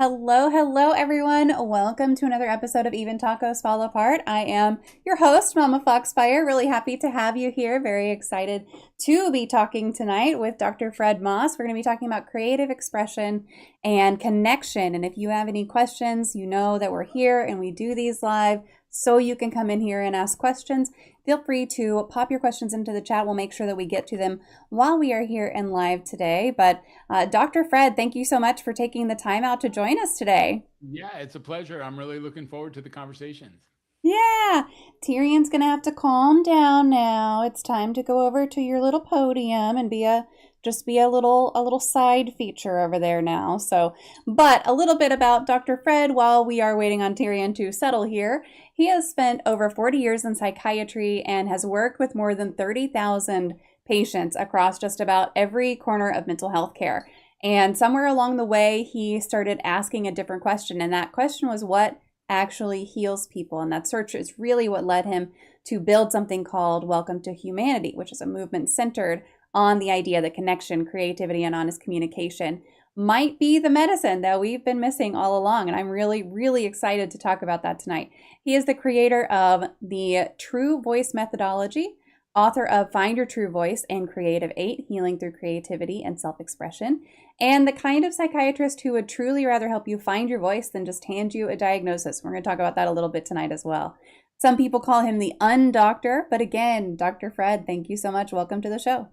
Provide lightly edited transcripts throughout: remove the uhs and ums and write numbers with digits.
Hello, hello, everyone. Welcome to another episode of Even Tacos Fall Apart. I am your host, MommaFoxFire. Really happy to have you here. Very excited to be talking tonight with Dr. Fred Moss. We're going to be talking about creative expression and connection. And if you have any questions, you know that we're here and we do these live so you can come in here and ask questions. Feel free to pop your questions into the chat. We'll make sure that we get to them while we are here and live today. But Dr. Fred, thank you so much for taking the time out to join us today. Yeah, it's a pleasure. I'm really looking forward to the conversations. Yeah, Tyrion's gonna have to calm down now. It's time to go over to your little podium and be a little side feature over there now. So, but a little bit about Dr. Fred while we are waiting on Tyrion to settle here. He has spent over 40 years in psychiatry and has worked with more than 30,000 patients across just about every corner of mental health care. And somewhere along the way, he started asking a different question, and that question was what actually heals people. And that search is really what led him to build something called Welcome to Humanity, which is a movement centered on the idea that connection, creativity, and honest communication might be the medicine that we've been missing all along. And I'm really, really excited to talk about that tonight. He is the creator of the True Voice methodology, author of Find Your True Voice and Creative 8, Healing Through Creativity and Self-Expression, and the kind of psychiatrist who would truly rather help you find your voice than just hand you a diagnosis. We're going to talk about that a little bit tonight as well. Some people call him the undoctor, but again, Dr. Fred, thank you so much. Welcome to the show.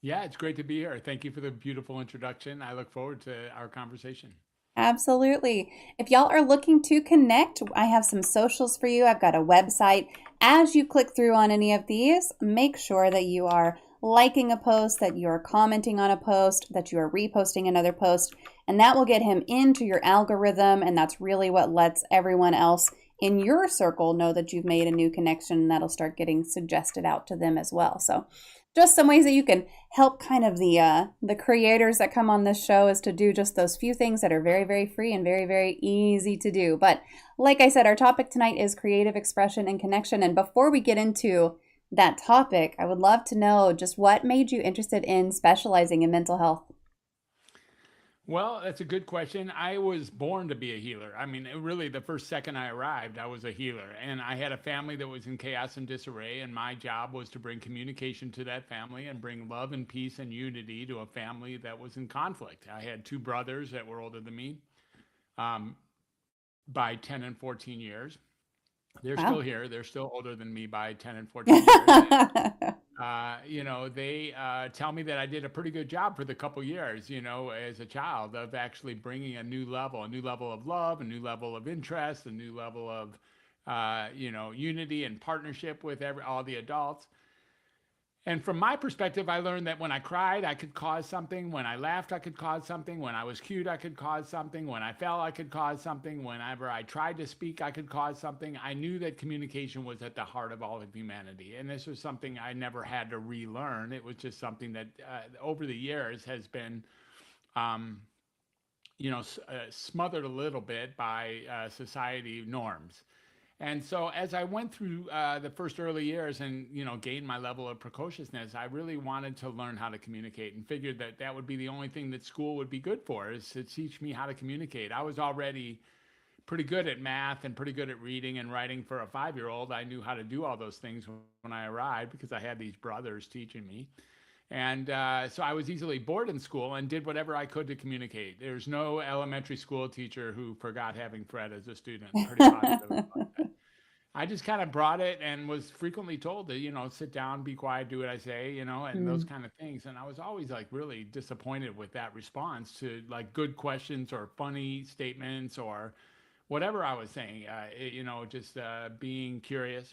Yeah, it's great to be here. Thank you for the beautiful introduction. I look forward to our conversation. Absolutely. If y'all are looking to connect, I have some socials for you. I've got a website. As you click through on any of these, make sure that you are liking a post, that you are commenting on a post, that you are reposting another post, and that will get him into your algorithm. And that's really what lets everyone else in your circle know that you've made a new connection, and that'll start getting suggested out to them as well. So just some ways that you can help kind of the creators that come on this show is to do just those few things that are very, very free and very, very easy to do. But like I said, our topic tonight is creative expression and connection. And before we get into that topic, I would love to know just what made you interested in specializing in mental health. Well, that's a good question. I was born to be a healer. I mean, really, the first second I arrived, I was a healer. And I had a family that was in chaos and disarray. And my job was to bring communication to that family and bring love and peace and unity to a family that was in conflict. I had two brothers that were older than me um, by 10 and 14 years. They're still Wow. here. They're still older than me by 10 and 14 years. They tell me that I did a pretty good job for the couple years, as a child of actually bringing a new level of love, a new level of interest, a new level of, unity and partnership with all the adults. And from my perspective, I learned that when I cried, I could cause something. When I laughed, I could cause something. When I was cute, I could cause something. When I fell, I could cause something. Whenever I tried to speak, I could cause something. I knew that communication was at the heart of all of humanity. And this was something I never had to relearn. It was just something that over the years has been, um, smothered a little bit by society norms. And so as I went through the first early years and gained my level of precociousness, I really wanted to learn how to communicate and figured that that would be the only thing that school would be good for is to teach me how to communicate. I was already pretty good at math and pretty good at reading and writing for a 5-year-old. I knew how to do all those things when I arrived because I had these brothers teaching me. And so I was easily bored in school and did whatever I could to communicate. There's no elementary school teacher who forgot having Fred as a student. I'm pretty positive about that. I just kind of brought it and was frequently told to, sit down, be quiet, do what I say, and those Hmm. kind of things. And I was always like really disappointed with that response to like good questions or funny statements or whatever I was saying, just being curious.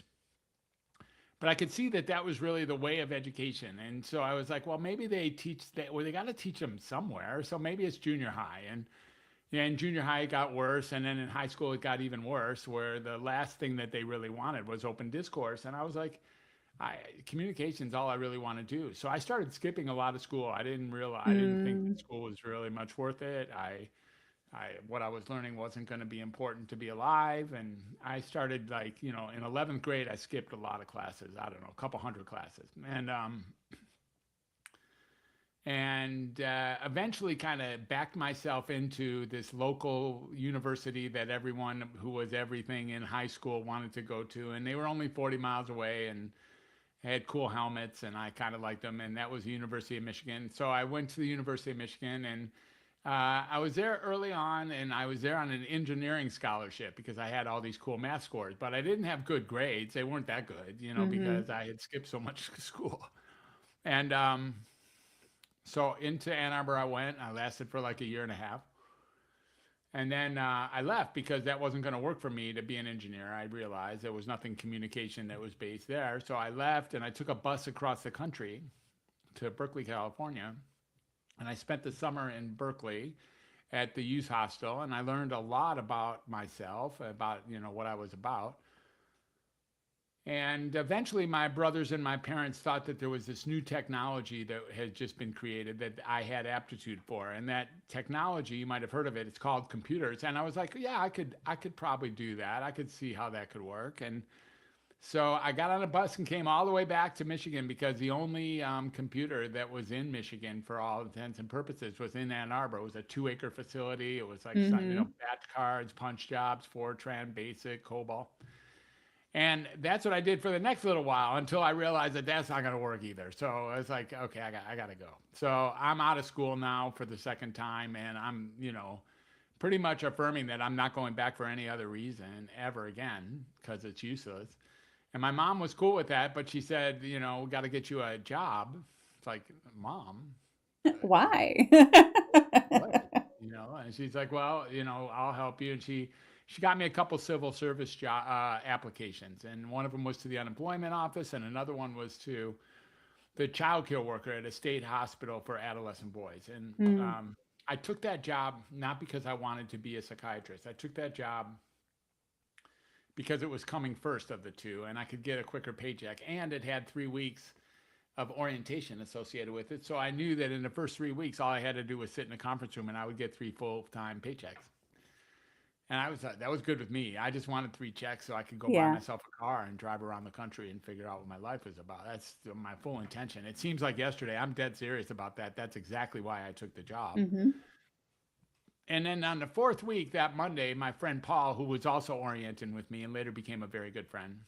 But I could see that that was really the way of education. And so I was like, well, maybe they teach that, or they got to teach them somewhere. So maybe it's junior high. And yeah, in junior high, it got worse. And then in high school, it got even worse, where the last thing that they really wanted was open discourse. And I was like, communication's all I really want to do. So I started skipping a lot of school. I didn't think Mm. that school was really much worth it. What I was learning wasn't going to be important to be alive. And I started like, in 11th grade, I skipped a lot of classes. I don't know, a couple hundred classes. and eventually kind of backed myself into this local university that everyone who was everything in high school wanted to go to. And they were only 40 miles away and had cool helmets, and I kind of liked them. And that was the University of Michigan. So I went to the University of Michigan, and I was there early on, and I was there on an engineering scholarship because I had all these cool math scores, but I didn't have good grades. They weren't that good, you know, Mm-hmm. because I had skipped so much school. And so into Ann Arbor I went. I lasted for like a year and a half. And then I left because that wasn't going to work for me to be an engineer. I realized there was nothing communication that was based there. So I left and I took a bus across the country to Berkeley, California. And I spent the summer in Berkeley at the youth hostel. And I learned a lot about myself, about, you know, what I was about. And eventually, my brothers and my parents thought that there was this new technology that had just been created that I had aptitude for. And that technology, you might have heard of it, it's called computers. And I was like, yeah, I could probably do that. I could see how that could work. And so I got on a bus and came all the way back to Michigan because the only computer that was in Michigan, for all intents and purposes, was in Ann Arbor. It was a 2 acre facility. It was like, you know, Mm-hmm. batch cards, punch jobs, Fortran, Basic, COBOL. And that's what I did for the next little while until I realized that that's not going to work either. So I was like, okay, I got to go. So I'm out of school now for the second time, and I'm, you know, pretty much affirming that I'm not going back for any other reason ever again because it's useless. And my mom was cool with that, but she said, you know, we got to get you a job. It's like, Mom, Why? what? You know, and she's like, well, you know, I'll help you. And she got me a couple civil service job applications, and one of them was to the unemployment office, and another one was to the child care worker at a state hospital for adolescent boys. And Mm. I took that job not because I wanted to be a psychiatrist. I took that job because it was coming first of the two, and I could get a quicker paycheck, and it had 3 weeks of orientation associated with it. So I knew that in the first 3 weeks, all I had to do was sit in a conference room, and I would get 3 full-time paychecks. And I was that was good with me. I just wanted 3 checks so I could go buy Yeah. myself a car and drive around the country and figure out what my life was about. That's my full intention. It seems like yesterday. I'm dead serious about that. That's exactly why I took the job. Mm-hmm. And then on the fourth week, that Monday, my friend Paul, who was also orienting with me and later became a very good friend,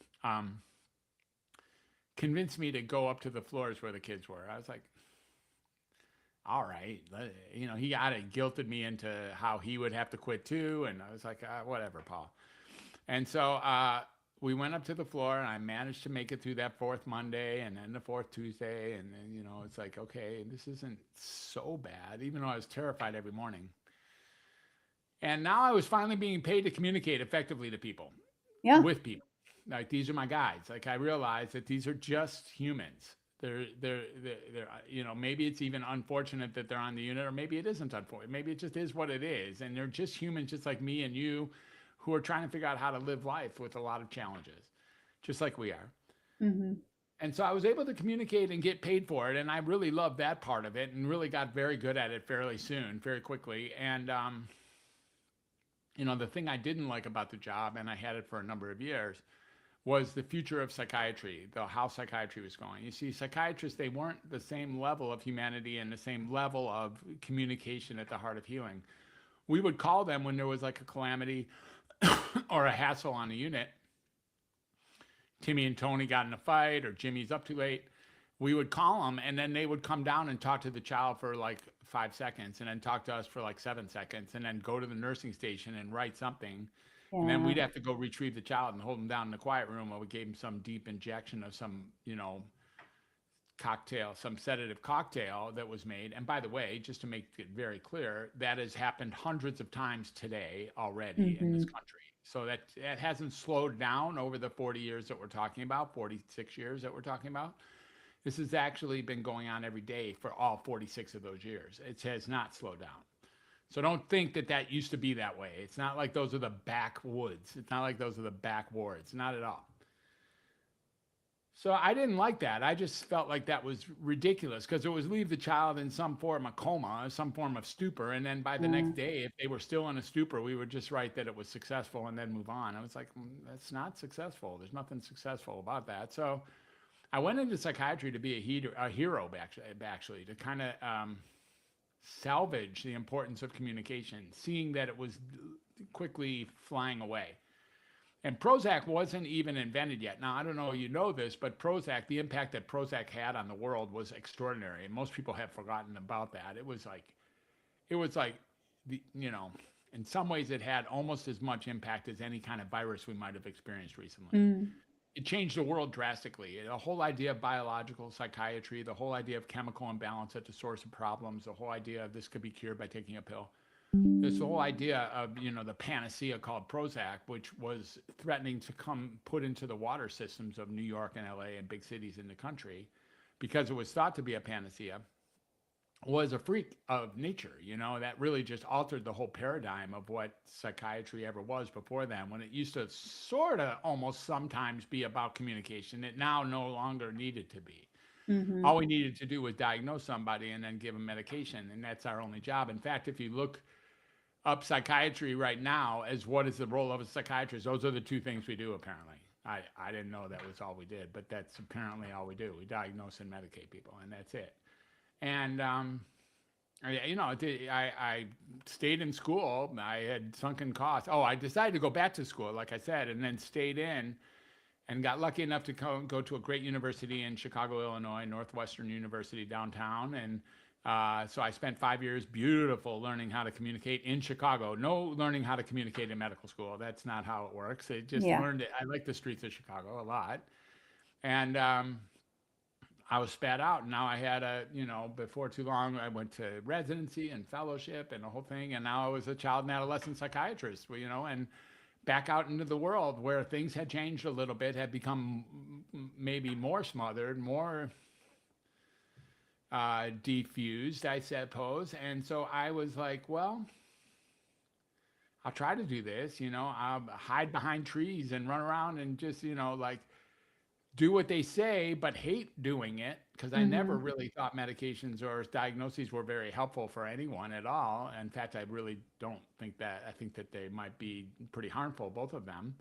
convinced me to go up to the floors where the kids were. I was like, all right, you know, he got it, guilted me into how he would have to quit too. And I was like, whatever, Paul. And so we went up to the floor, and I managed to make it through that fourth Monday and then the fourth Tuesday. And then, you know, it's like, okay, this isn't so bad, even though I was terrified every morning. And now I was finally being paid to communicate effectively to people, Yeah. with people. Like, these are my guides. Like, I realized that these are just humans. They're, you know, maybe it's even unfortunate that they're on the unit, or maybe it isn't unfortunate. Maybe it just is what it is. And they're just humans, just like me and you, who are trying to figure out how to live life with a lot of challenges, just like we are. Mm-hmm. And so I was able to communicate and get paid for it. And I really loved that part of it and really got very good at it fairly soon, very quickly. And, you know, the thing I didn't like about the job, and I had it for a number of years, was the future of psychiatry, the how psychiatry was going. You see, psychiatrists, they weren't the same level of humanity and the same level of communication at the heart of healing. We would call them when there was like a calamity or a hassle on a unit. Timmy and Tony got in a fight, or Jimmy's up too late. We would call them, and then they would come down and talk to the child for like 5 seconds, and then talk to us for like 7 seconds, and then go to the nursing station and write something. And then Yeah. we'd have to go retrieve the child and hold him down in the quiet room while we gave him some deep injection of some, you know, cocktail, some sedative cocktail that was made. And by the way, just to make it very clear, that has happened hundreds of times today already in Mm-hmm. this country. So that hasn't slowed down over the 40 years that we're talking about, 46 years that we're talking about. This has actually been going on every day for all 46 of those years. It has not slowed down. So don't think that that used to be that way. It's not like those are the backwoods. It's not like those are the back wards. Not at all. So I didn't like that. I just felt like that was ridiculous because it was leave the child in some form of coma, some form of stupor, and then by the Yeah. next day, if they were still in a stupor, we would just write that it was successful and then move on. I was like, that's not successful. There's nothing successful about that. So I went into psychiatry to be a hero, actually, to kind of salvage the importance of communication, seeing that it was quickly flying away. And Prozac wasn't even invented yet. Now, I don't know if you know this, but Prozac, the impact that Prozac had on the world was extraordinary. And most people have forgotten about that. It was like in some ways it had almost as much impact as any kind of virus we might have experienced recently. Mm. It changed the world drastically. The whole idea of biological psychiatry, the whole idea of chemical imbalance at the source of problems, the whole idea of this could be cured by taking a pill. This whole idea of the panacea called Prozac, which was threatening to come put into the water systems of New York and LA and big cities in the country, because it was thought to be a panacea, was a freak of nature. That really just altered the whole paradigm of what psychiatry ever was before then, when it used to sort of almost sometimes be about communication. It now no longer needed to be. Mm-hmm. All we needed to do was diagnose somebody and then give them medication, and that's our only job. In fact, if you look up psychiatry right now as what is the role of a psychiatrist, those are the two things we do, apparently. I didn't know that was all we did, but that's apparently all we do. We diagnose and medicate people, and that's it. And I stayed in school. I had sunken costs. Oh, I decided to go back to school, like I said, and then stayed in and got lucky enough to go to a great university in Chicago, Illinois, Northwestern University downtown. And so I spent 5 years, beautiful, learning how to communicate in Chicago. No learning how to communicate in medical school. That's not how it works. I just Yeah. learned it. I like the streets of Chicago a lot. And I was spat out. And now I had before too long, I went to residency and fellowship and the whole thing. And now I was a child and adolescent psychiatrist, and back out into the world where things had changed a little bit, had become maybe more smothered, more diffused, I suppose. And so I was like, well, I'll try to do this, I'll hide behind trees and run around and just, like do what they say, but hate doing it, because I never Mm-hmm. really thought medications or diagnoses were very helpful for anyone at all. In fact, I really don't think that. I think that they might be pretty harmful, both of them,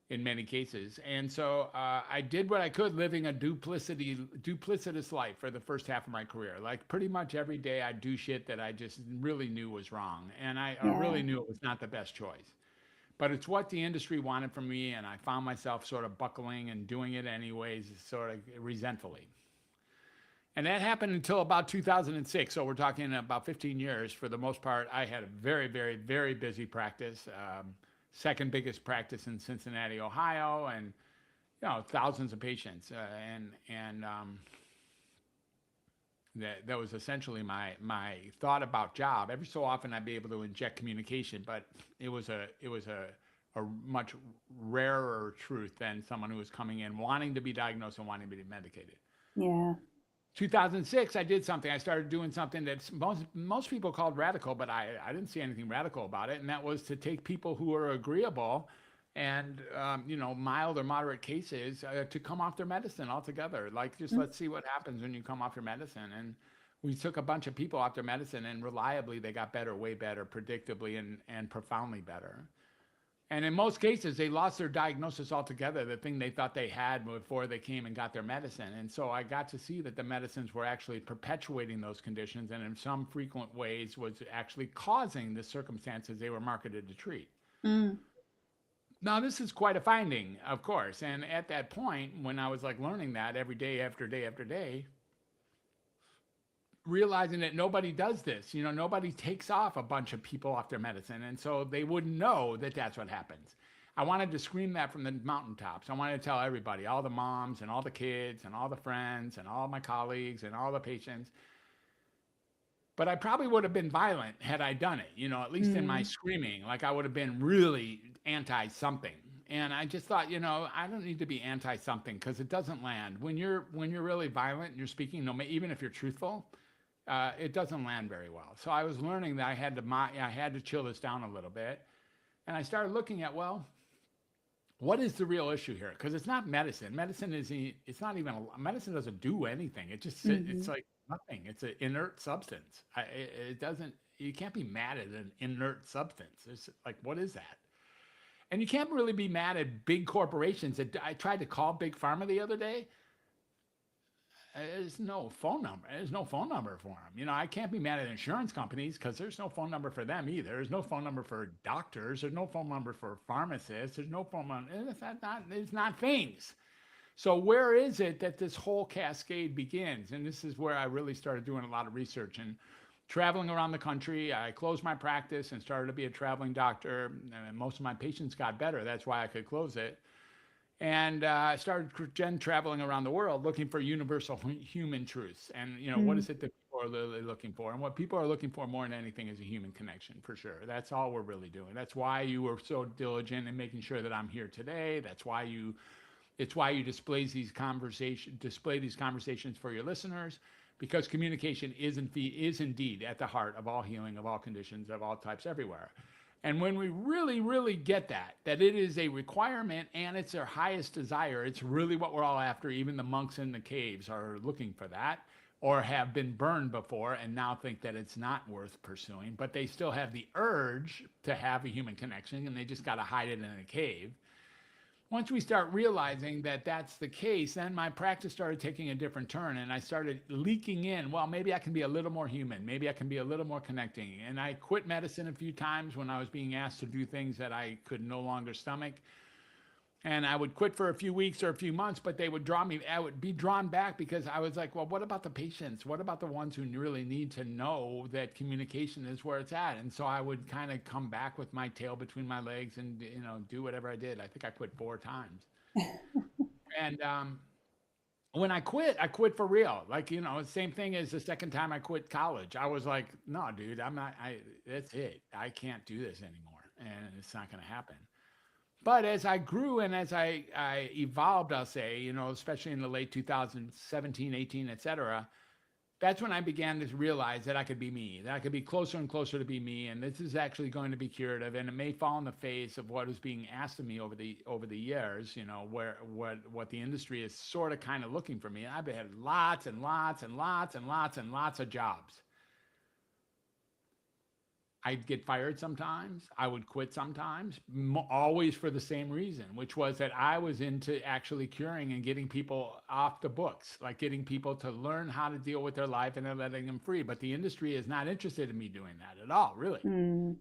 in many cases. And so I did what I could, living a duplicitous life for the first half of my career. Like pretty much every day I'd do shit that I just really knew was wrong. And I Yeah. really knew it was not the best choice. But it's what the industry wanted from me, and I found myself sort of buckling and doing it anyways, sort of resentfully. And that happened until about 2006. So we're talking about 15 years. For the most part, I had a very, very, very busy practice, second biggest practice in Cincinnati, Ohio, and thousands of patients. That was essentially my thought about job. Every so often I'd be able to inject communication, but it was a much rarer truth than someone who was coming in wanting to be diagnosed and wanting to be medicated. Yeah. 2006, I did something. I started doing something that most people called radical, but I didn't see anything radical about it, and that was to take people who are agreeable and mild or moderate cases to come off their medicine altogether. Like, just let's see what happens when you come off your medicine. And we took a bunch of people off their medicine, and reliably they got better, way better, predictably and profoundly better. And in most cases, they lost their diagnosis altogether, the thing they thought they had before they came and got their medicine. And so I got to see that the medicines were actually perpetuating those conditions, and in some frequent ways was actually causing the circumstances they were marketed to treat. Mm. Now, this is quite a finding, of course. And at that point, when I was like learning that every day after day after day, realizing that nobody does this, nobody takes off a bunch of people off their medicine. And so they wouldn't know that that's what happens. I wanted to scream that from the mountaintops. I wanted to tell everybody, all the moms and all the kids and all the friends and all my colleagues and all the patients. But I probably would have been violent had I done it, at least in my Mm. screaming. Like, I would have been really anti something. And I just thought, I don't need to be anti something, because it doesn't land. When you're really violent and you're speaking, even if you're truthful, it doesn't land very well. So I was learning that I had to chill this down a little bit. And I started looking at, well, what is the real issue here? Because it's not medicine. Medicine doesn't do anything. It just it's Mm-hmm. like nothing. It's an inert substance. It doesn't. You can't be mad at an inert substance. It's like, what is that? And you can't really be mad at big corporations. I tried to call Big Pharma the other day. there's no phone number. There's no phone number for them. I can't be mad at insurance companies because there's no phone number for them either. There's no phone number for doctors. There's no phone number for pharmacists. There's no phone number. It's not things. So where is it that this whole cascade begins? And this is where I really started doing a lot of research and traveling around the country. I closed my practice and started to be a traveling doctor. And most of my patients got better. That's why I could close it. And I started traveling around the world looking for universal human truths. And, what Mm. is it that people are really looking for? And what people are looking for more than anything is a human connection, for sure. That's all we're really doing. That's why you were so diligent in making sure that I'm here today. It's why you display these conversations for your listeners, because communication is indeed at the heart of all healing, of all conditions, of all types, everywhere. And when we really, really get that it is a requirement and it's their highest desire, it's really what we're all after. Even the monks in the caves are looking for that, or have been burned before and now think that it's not worth pursuing, but they still have the urge to have a human connection and they just got to hide it in a cave. Once we start realizing that that's the case, then my practice started taking a different turn and I started leaking in, well, maybe I can be a little more human. Maybe I can be a little more connecting. And I quit medicine a few times when I was being asked to do things that I could no longer stomach. And I would quit for a few weeks or a few months, but they would draw me. I would be drawn back because I was like, well, what about the patients? What about the ones who really need to know that communication is where it's at? And so I would kind of come back with my tail between my legs and, do whatever I did. I think I quit 4 times. And when I quit for real. Like, same thing as the second time I quit college. I was like, no, dude, I'm not, that's it. I can't do this anymore. And it's not going to happen. But as I grew and as I evolved, I'll say, especially in the late 2017, 18, et cetera, that's when I began to realize that I could be me, that I could be closer and closer to be me. And this is actually going to be curative. And it may fall in the face of what is being asked of me over the years, what the industry is sort of kind of looking for me. I've had lots and lots and lots and lots and lots of jobs. I'd get fired sometimes. I would quit sometimes, always for the same reason, which was that I was into actually curing and getting people off the books, like getting people to learn how to deal with their life and then letting them free. But the industry is not interested in me doing that at all, really. Mm.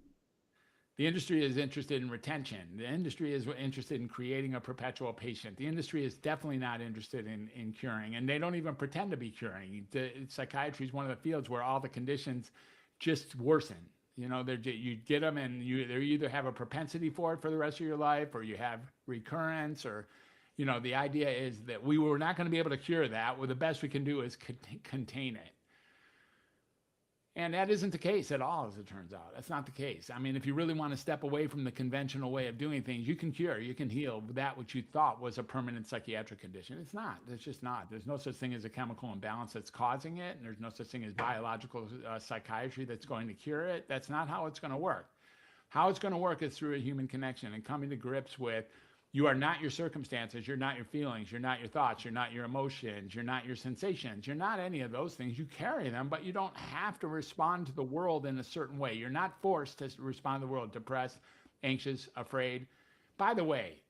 The industry is interested in retention. The industry is interested in creating a perpetual patient. The industry is definitely not interested in curing, and they don't even pretend to be curing. Psychiatry is one of the fields where all the conditions just worsen. You get them and they either have a propensity for it for the rest of your life or you have recurrence or, the idea is that we were not going to be able to cure that. Well, the best we can do is contain it. And that isn't the case at all, as it turns out. That's not the case. I mean, if you really want to step away from the conventional way of doing things, you can cure, you can heal that which you thought was a permanent psychiatric condition. It's not. It's just not. There's no such thing as a chemical imbalance that's causing it, and there's no such thing as biological psychiatry that's going to cure it. That's not how it's going to work. How it's going to work is through a human connection and coming to grips with you are not your circumstances. You're not your feelings. You're not your thoughts. You're not your emotions. You're not your sensations. You're not any of those things. You carry them, but you don't have to respond to the world in a certain way. You're not forced to respond to the world depressed, anxious, afraid. By the way,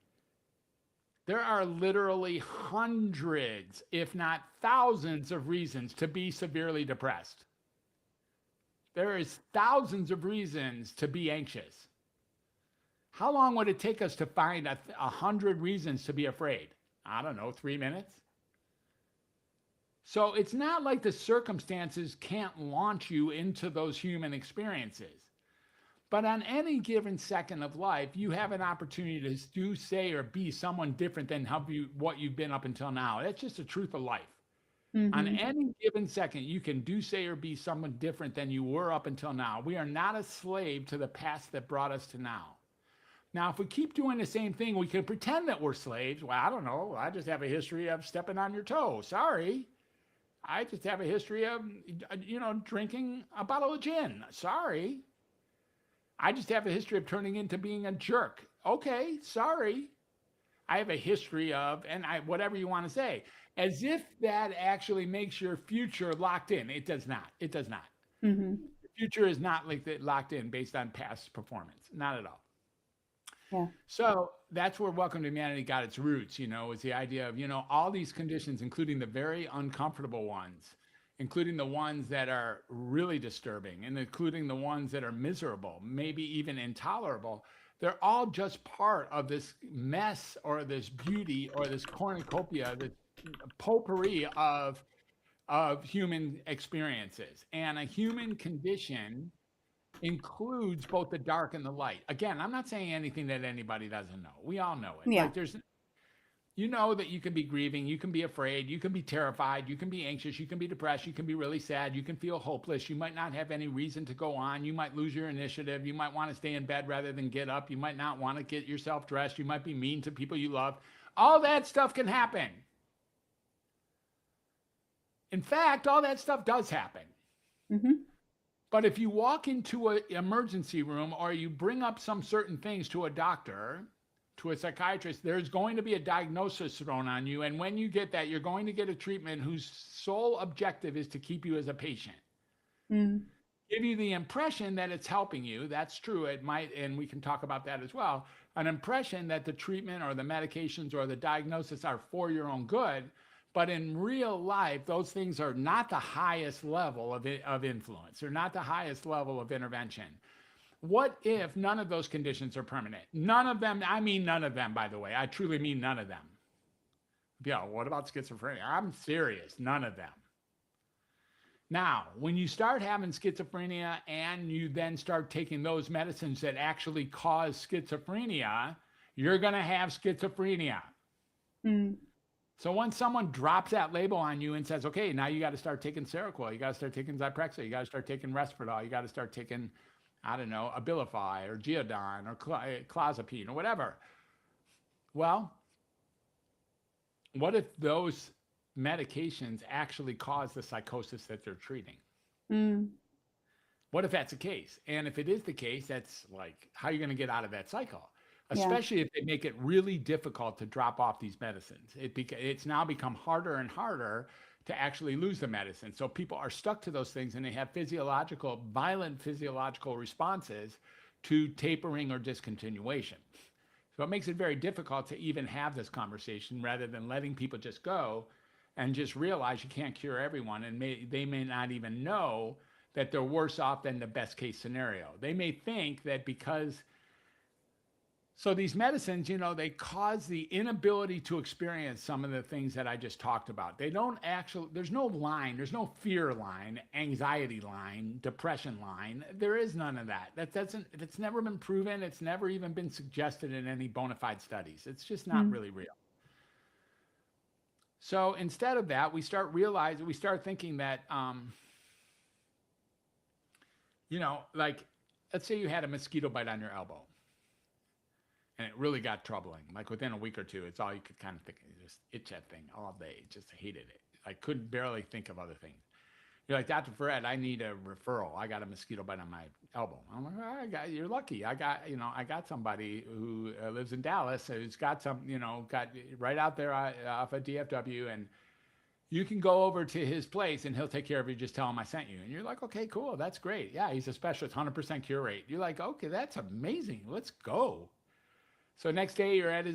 there are literally hundreds, if not thousands, of reasons to be severely depressed. There is thousands of reasons to be anxious. How long would it take us to find 100 reasons to be afraid? I don't know, 3 minutes? So it's not like the circumstances can't launch you into those human experiences. But on any given second of life, you have an opportunity to do, say, or be someone different than what you've been up until now. That's just the truth of life. On Mm-hmm. any given second, you can do, say, or be someone different than you were up until now. We are not a slave to the past that brought us to now. Now, if we keep doing the same thing, we can pretend that we're slaves. Well, I don't know. I just have a history of stepping on your toe. Sorry. I just have a history of, drinking a bottle of gin. Sorry. I just have a history of turning into being a jerk. Okay, sorry. I have a history of, whatever you want to say, as if that actually makes your future locked in. It does not. It does not. Mm-hmm. The future is not locked in based on past performance. Not at all. Yeah. So that's where Welcome to Humanity got its roots, is the idea of, all these conditions, including the very uncomfortable ones, including the ones that are really disturbing, and including the ones that are miserable, maybe even intolerable. They're all just part of this mess or this beauty or this cornucopia, this potpourri of human experiences. And a human condition includes both the dark and the light. Again, I'm not saying anything that anybody doesn't know. We all know it. Yeah. Like there's you know that you can be grieving, you can be afraid, you can be terrified, you can be anxious, you can be depressed, you can be really sad, you can feel hopeless, you might not have any reason to go on, you might lose your initiative, you might want to stay in bed rather than get up, you might not want to get yourself dressed, you might be mean to people you love. All that stuff can happen. In fact, all that stuff does happen. Mm-hmm. But if you walk into an emergency room or you bring up some certain things to a doctor, to a psychiatrist, there's going to be a diagnosis thrown on you. And when you get that, you're going to get a treatment whose sole objective is to keep you as a patient. Mm. Give you the impression that it's helping you. That's true. It might, and we can talk about that as well. An impression that the treatment or the medications or the diagnosis are for your own good. But in real life, those things are not the highest level of influence. They're not the highest level of intervention. What if none of those conditions are permanent? None of them, I mean none of them, by the way. I truly mean none of them. Yeah, what about schizophrenia? I'm serious, none of them. Now, when you start having schizophrenia and you then start taking those medicines that actually cause schizophrenia, you're going to have schizophrenia. Mm. So once someone drops that label on you and says, okay, now you got to start taking Seroquel, you got to start taking Zyprexa, you got to start taking Risperdal, you got to start taking, I don't know, Abilify or Geodon or Clozapine or whatever. Well, what if those medications actually cause the psychosis that they're treating? Mm. What if that's the case? And if it is the case, that's like, how are you going to get out of that cycle? Yeah. Especially if they make it really difficult to drop off these medicines. It's now become harder and harder to actually lose the medicine. So people are stuck to those things and they have violent physiological responses to tapering or discontinuation. So it makes it very difficult to even have this conversation rather than letting people just go and just realize you can't cure everyone. And they may not even know that they're worse off than the best case scenario. They may think that because so these medicines, they cause the inability to experience some of the things that I just talked about. They don't actually, there's no line, there's no fear line, anxiety line, depression line. There is none of that. It's never been proven. It's never even been suggested in any bona fide studies. It's just not Mm. really real. So instead of that, we start thinking that, like, let's say you had a mosquito bite on your elbow. And it really got troubling. Like within a week or two, it's all you could kind of think. You just itch that thing all day. Just hated it. I couldn't barely think of other things. You're like, Dr. Fred, I need a referral. I got a mosquito bite on my elbow. I'm like, you're lucky. I got somebody who lives in Dallas who's got got right out there off of DFW, and you can go over to his place and he'll take care of you. Just tell him I sent you. And you're like, okay, cool. That's great. Yeah, he's a specialist, 100% cure rate. You're like, okay, that's amazing. Let's go. So next day you're at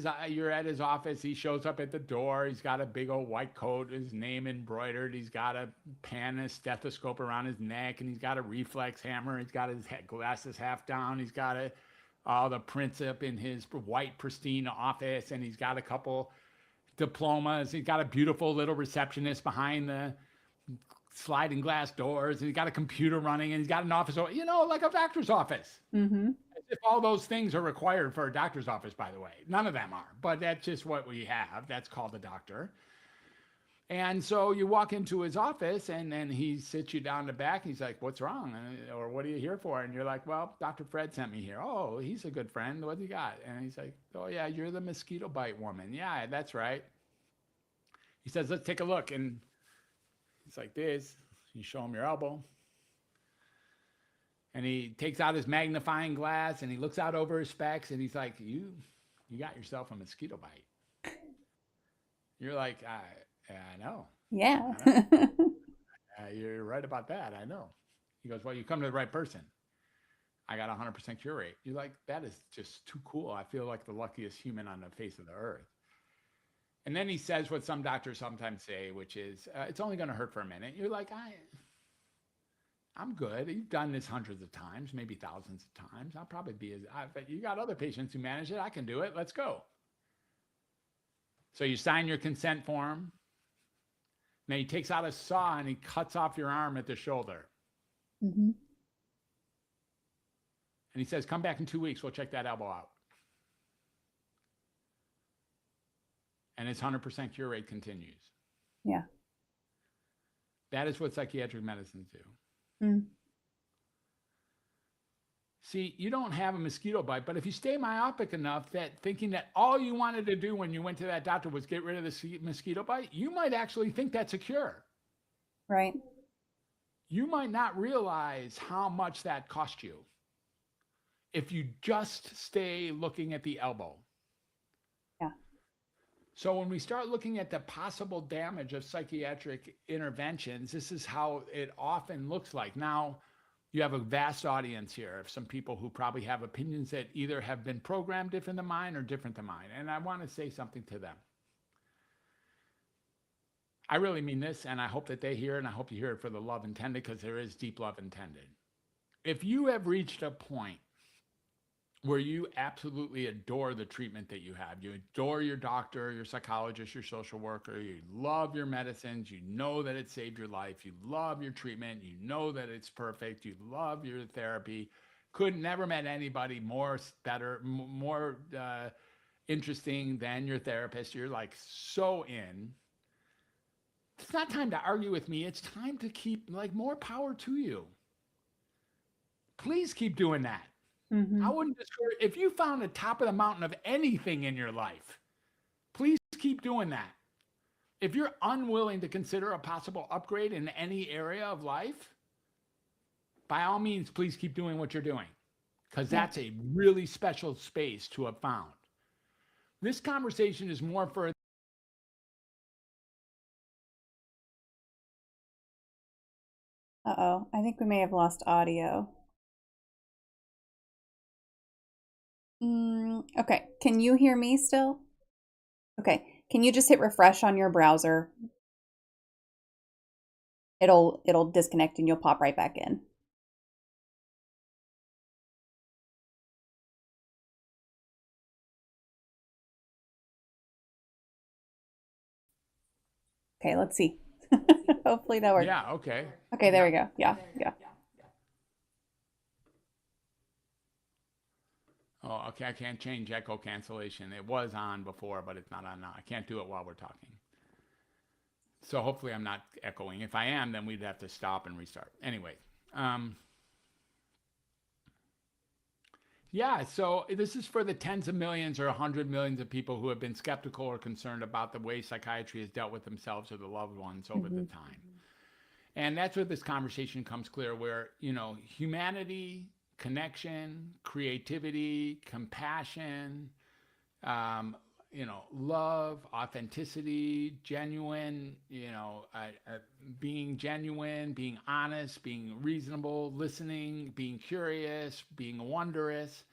his office. He shows up at the door. He's got a big old white coat, his name embroidered. He's got a pen and a stethoscope around his neck, and he's got a reflex hammer. He's got his glasses half down. He's got all the prints up in his white pristine office, and he's got a couple diplomas. He's got a beautiful little receptionist behind the sliding glass doors, and he's got a computer running, and he's got an office, like a doctor's office. Mm-hmm. If all those things are required for a doctor's office, by the way, none of them are, but that's just what we have. That's called a doctor. And so you walk into his office and then he sits you down the back. He's like, what's wrong? Or what are you here for? And you're like, well, Dr. Fred sent me here. Oh, he's a good friend. What's he got? And he's like, oh yeah, you're the mosquito bite woman. Yeah, that's right. He says, let's take a look. And he's like this. You show him your elbow. And he takes out his magnifying glass and he looks out over his specs and he's like, you got yourself a mosquito bite. You're like, I know. Yeah. I know. You're right about that. I know. He goes, well, you come to the right person. I got a 100% cure rate. You're like, that is just too cool. I feel like the luckiest human on the face of the earth. And then he says what some doctors sometimes say, which is, it's only going to hurt for a minute. You're like, I'm good. You've done this hundreds of times, maybe thousands of times. I'll probably be but you got other patients who manage it. I can do it. Let's go. So you sign your consent form. Then he takes out a saw and he cuts off your arm at the shoulder. Mm-hmm. And he says, come back in 2 weeks. We'll check that elbow out. And his 100% cure rate continues. Yeah. That is what psychiatric medicines do. Mm. See, you don't have a mosquito bite, but if you stay myopic enough that thinking that all you wanted to do when you went to that doctor was get rid of the mosquito bite, you might actually think that's a cure. Right. You might not realize how much that cost you if you just stay looking at the elbow. Yeah. So when we start looking at the possible damage of psychiatric interventions, this is how it often looks like. Now, you have a vast audience here of some people who probably have opinions that either have been programmed different than mine or different than mine. And I want to say something to them. I really mean this, and I hope that they hear it, and I hope you hear it for the love intended, because there is deep love intended. If you have reached a point where you absolutely adore the treatment that you have, you adore your doctor, your psychologist, your social worker, you love your medicines, you know that it saved your life, you love your treatment, you know that it's perfect, you love your therapy, never met anybody more interesting than your therapist, you're like so in. It's not time to argue with me. It's time to keep, like, more power to you. Please keep doing that. Mm-hmm. I wouldn't discourage, if you found the top of the mountain of anything in your life, please keep doing that. If you're unwilling to consider a possible upgrade in any area of life, by all means, please keep doing what you're doing, because that's a really special space to have found. This conversation is more for Uh-oh. I think we may have lost audio. Okay. Can you hear me still? Okay. Can you just hit refresh on your browser? It'll disconnect and you'll pop right back in. Okay, let's see. Hopefully that works. Yeah, okay. Okay, there we go. Yeah, yeah. Oh, okay. I can't change echo cancellation. It was on before, but it's not on now. I can't do it while we're talking. So hopefully I'm not echoing. If I am, then we'd have to stop and restart. Anyway, yeah, so this is for the tens of millions or 100 millions of people who have been skeptical or concerned about the way psychiatry has dealt with themselves or the loved ones over the time. And that's where this conversation comes clear, where, you know, humanity, connection, creativity, compassion, you know, love, authenticity, genuine, you know, being genuine, being honest, being reasonable, listening, being curious, being wondrous.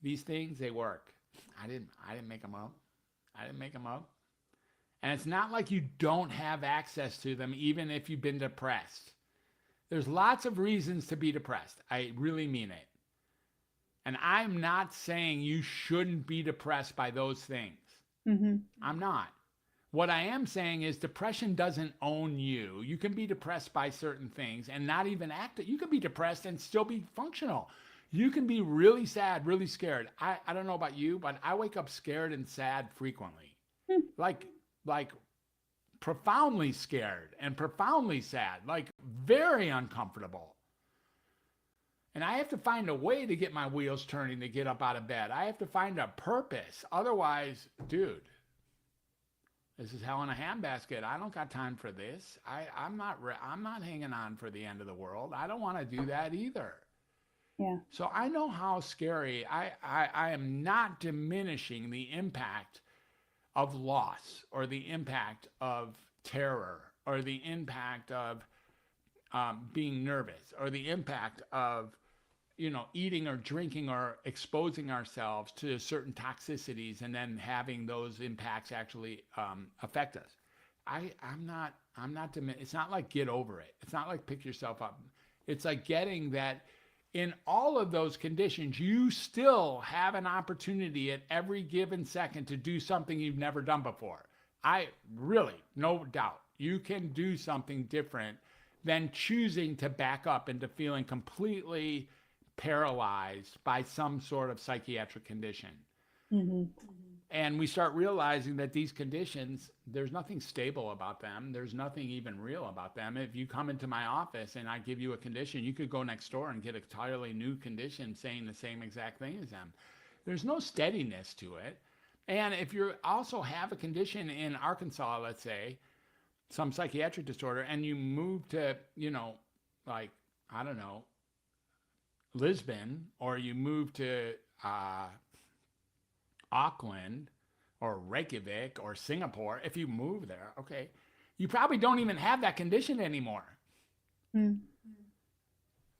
These things, they work. I didn't make them up. I didn't make them up. And it's not like you don't have access to them, even if you've been depressed. There's lots of reasons to be depressed. I really mean it. And I'm not saying you shouldn't be depressed by those things. Mm-hmm. I'm not. What I am saying is depression doesn't own you. You can be depressed by certain things and not even act. You can be depressed and still be functional. You can be really sad, really scared. I don't know about you, but I wake up scared and sad frequently. Like profoundly scared and profoundly sad, like very uncomfortable. And I have to find a way to get my wheels turning to get up out of bed. I have to find a purpose. Otherwise, dude, this is hell in a handbasket. I don't got time for this. I'm not hanging on for the end of the world. I don't want to do that either. Yeah. So I know how scary. I am not diminishing the impact of loss or the impact of terror or the impact of being nervous or the impact of eating or drinking or exposing ourselves to certain toxicities and then having those impacts actually affect us. It's not like get over it. It's not like pick yourself up. It's like getting that in all of those conditions, you still have an opportunity at every given second to do something you've never done before. I really, no doubt, you can do something different than choosing to back up into feeling completely paralyzed by some sort of psychiatric condition. Hmm. And we start realizing that these conditions, there's nothing stable about them. There's nothing even real about them. If you come into my office and I give you a condition, you could go next door and get a entirely new condition saying the same exact thing as them. There's no steadiness to it. And if you also have a condition in Arkansas, let's say, some psychiatric disorder, and you move to, like, I don't know, Lisbon, or you move to Auckland or Reykjavik or Singapore, if you move there, okay, you probably don't even have that condition anymore. Mm.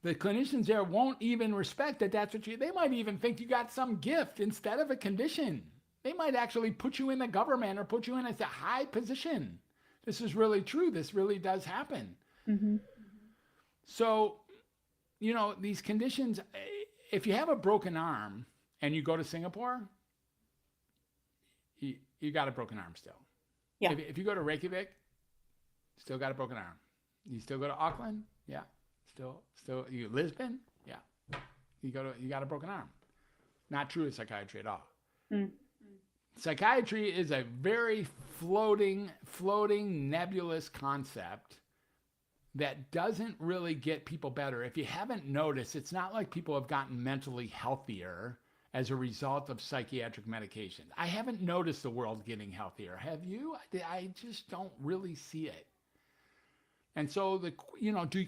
The clinicians there won't even respect that that's what they might even think you got some gift instead of a condition. They might actually put you in the government or put you in a high position. This is really true. This really does happen. Hmm. So, these conditions, if you have a broken arm and you go to Singapore, you got a broken arm still. Yeah. If you go to Reykjavik, still got a broken arm. You still go to Auckland, yeah. Still, you Lisbon, yeah. You got a broken arm. Not true of psychiatry at all. Mm. Psychiatry is a very floating, nebulous concept that doesn't really get people better. If you haven't noticed, it's not like people have gotten mentally healthier as a result of psychiatric medications. I haven't noticed the world getting healthier. Have you? I just don't really see it. And so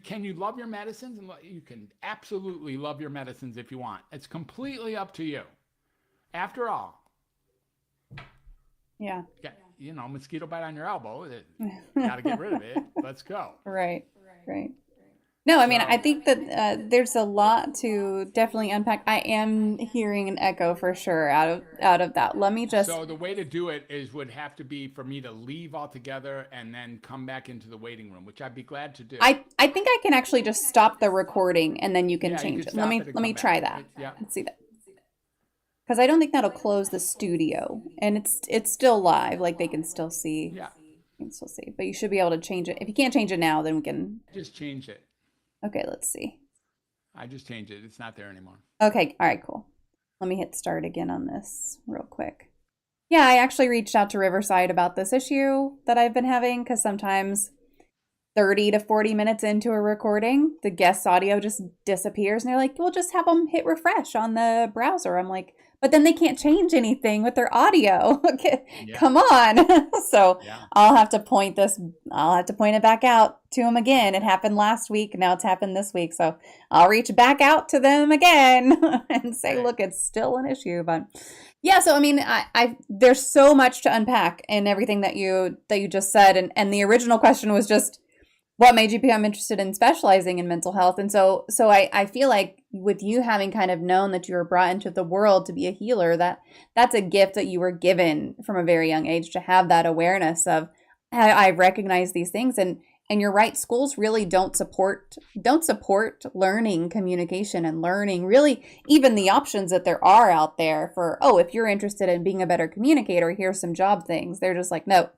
can you love your medicines? And you can absolutely love your medicines if you want. It's completely up to you. After all, Yeah. Mosquito bite on your elbow. Got to get rid of it. Let's go. Right. No, I mean, I think that there's a lot to definitely unpack. I am hearing an echo for sure out of that. Let me just. So the way to do it would have to be for me to leave altogether and then come back into the waiting room, which I'd be glad to do. I think I can actually just stop the recording and then you can change it. Let me try that. Yeah. Let's see that. Because I don't think that'll close the studio, and it's still live. Like they can still see. Yeah. You can still see, but you should be able to change it. If you can't change it now, then we can. Just change it. Okay, let's see. I just changed it. It's not there anymore. Okay, all right, cool. Let me hit start again on this real quick. Yeah, I actually reached out to Riverside about this issue that I've been having because sometimes 30 to 40 minutes into a recording, the guest's audio just disappears and they're like, we'll just have them hit refresh on the browser. I'm like, but then they can't change anything with their audio. Okay, yeah. Come on. So yeah. I'll have to point it back out to them again. It happened last week. Now it's happened this week. So I'll reach back out to them again and say, look, it's still an issue. But yeah, so I mean, I there's so much to unpack in everything that you just said. And the original question was just, what made you become interested in specializing in mental health? And so I feel like with you having kind of known that you were brought into the world to be a healer, that's a gift that you were given from a very young age to have that awareness of, I recognize these things. And you're right, schools really don't support learning communication and learning really even the options that there are out there for, if you're interested in being a better communicator, here's some job things. They're just like, no.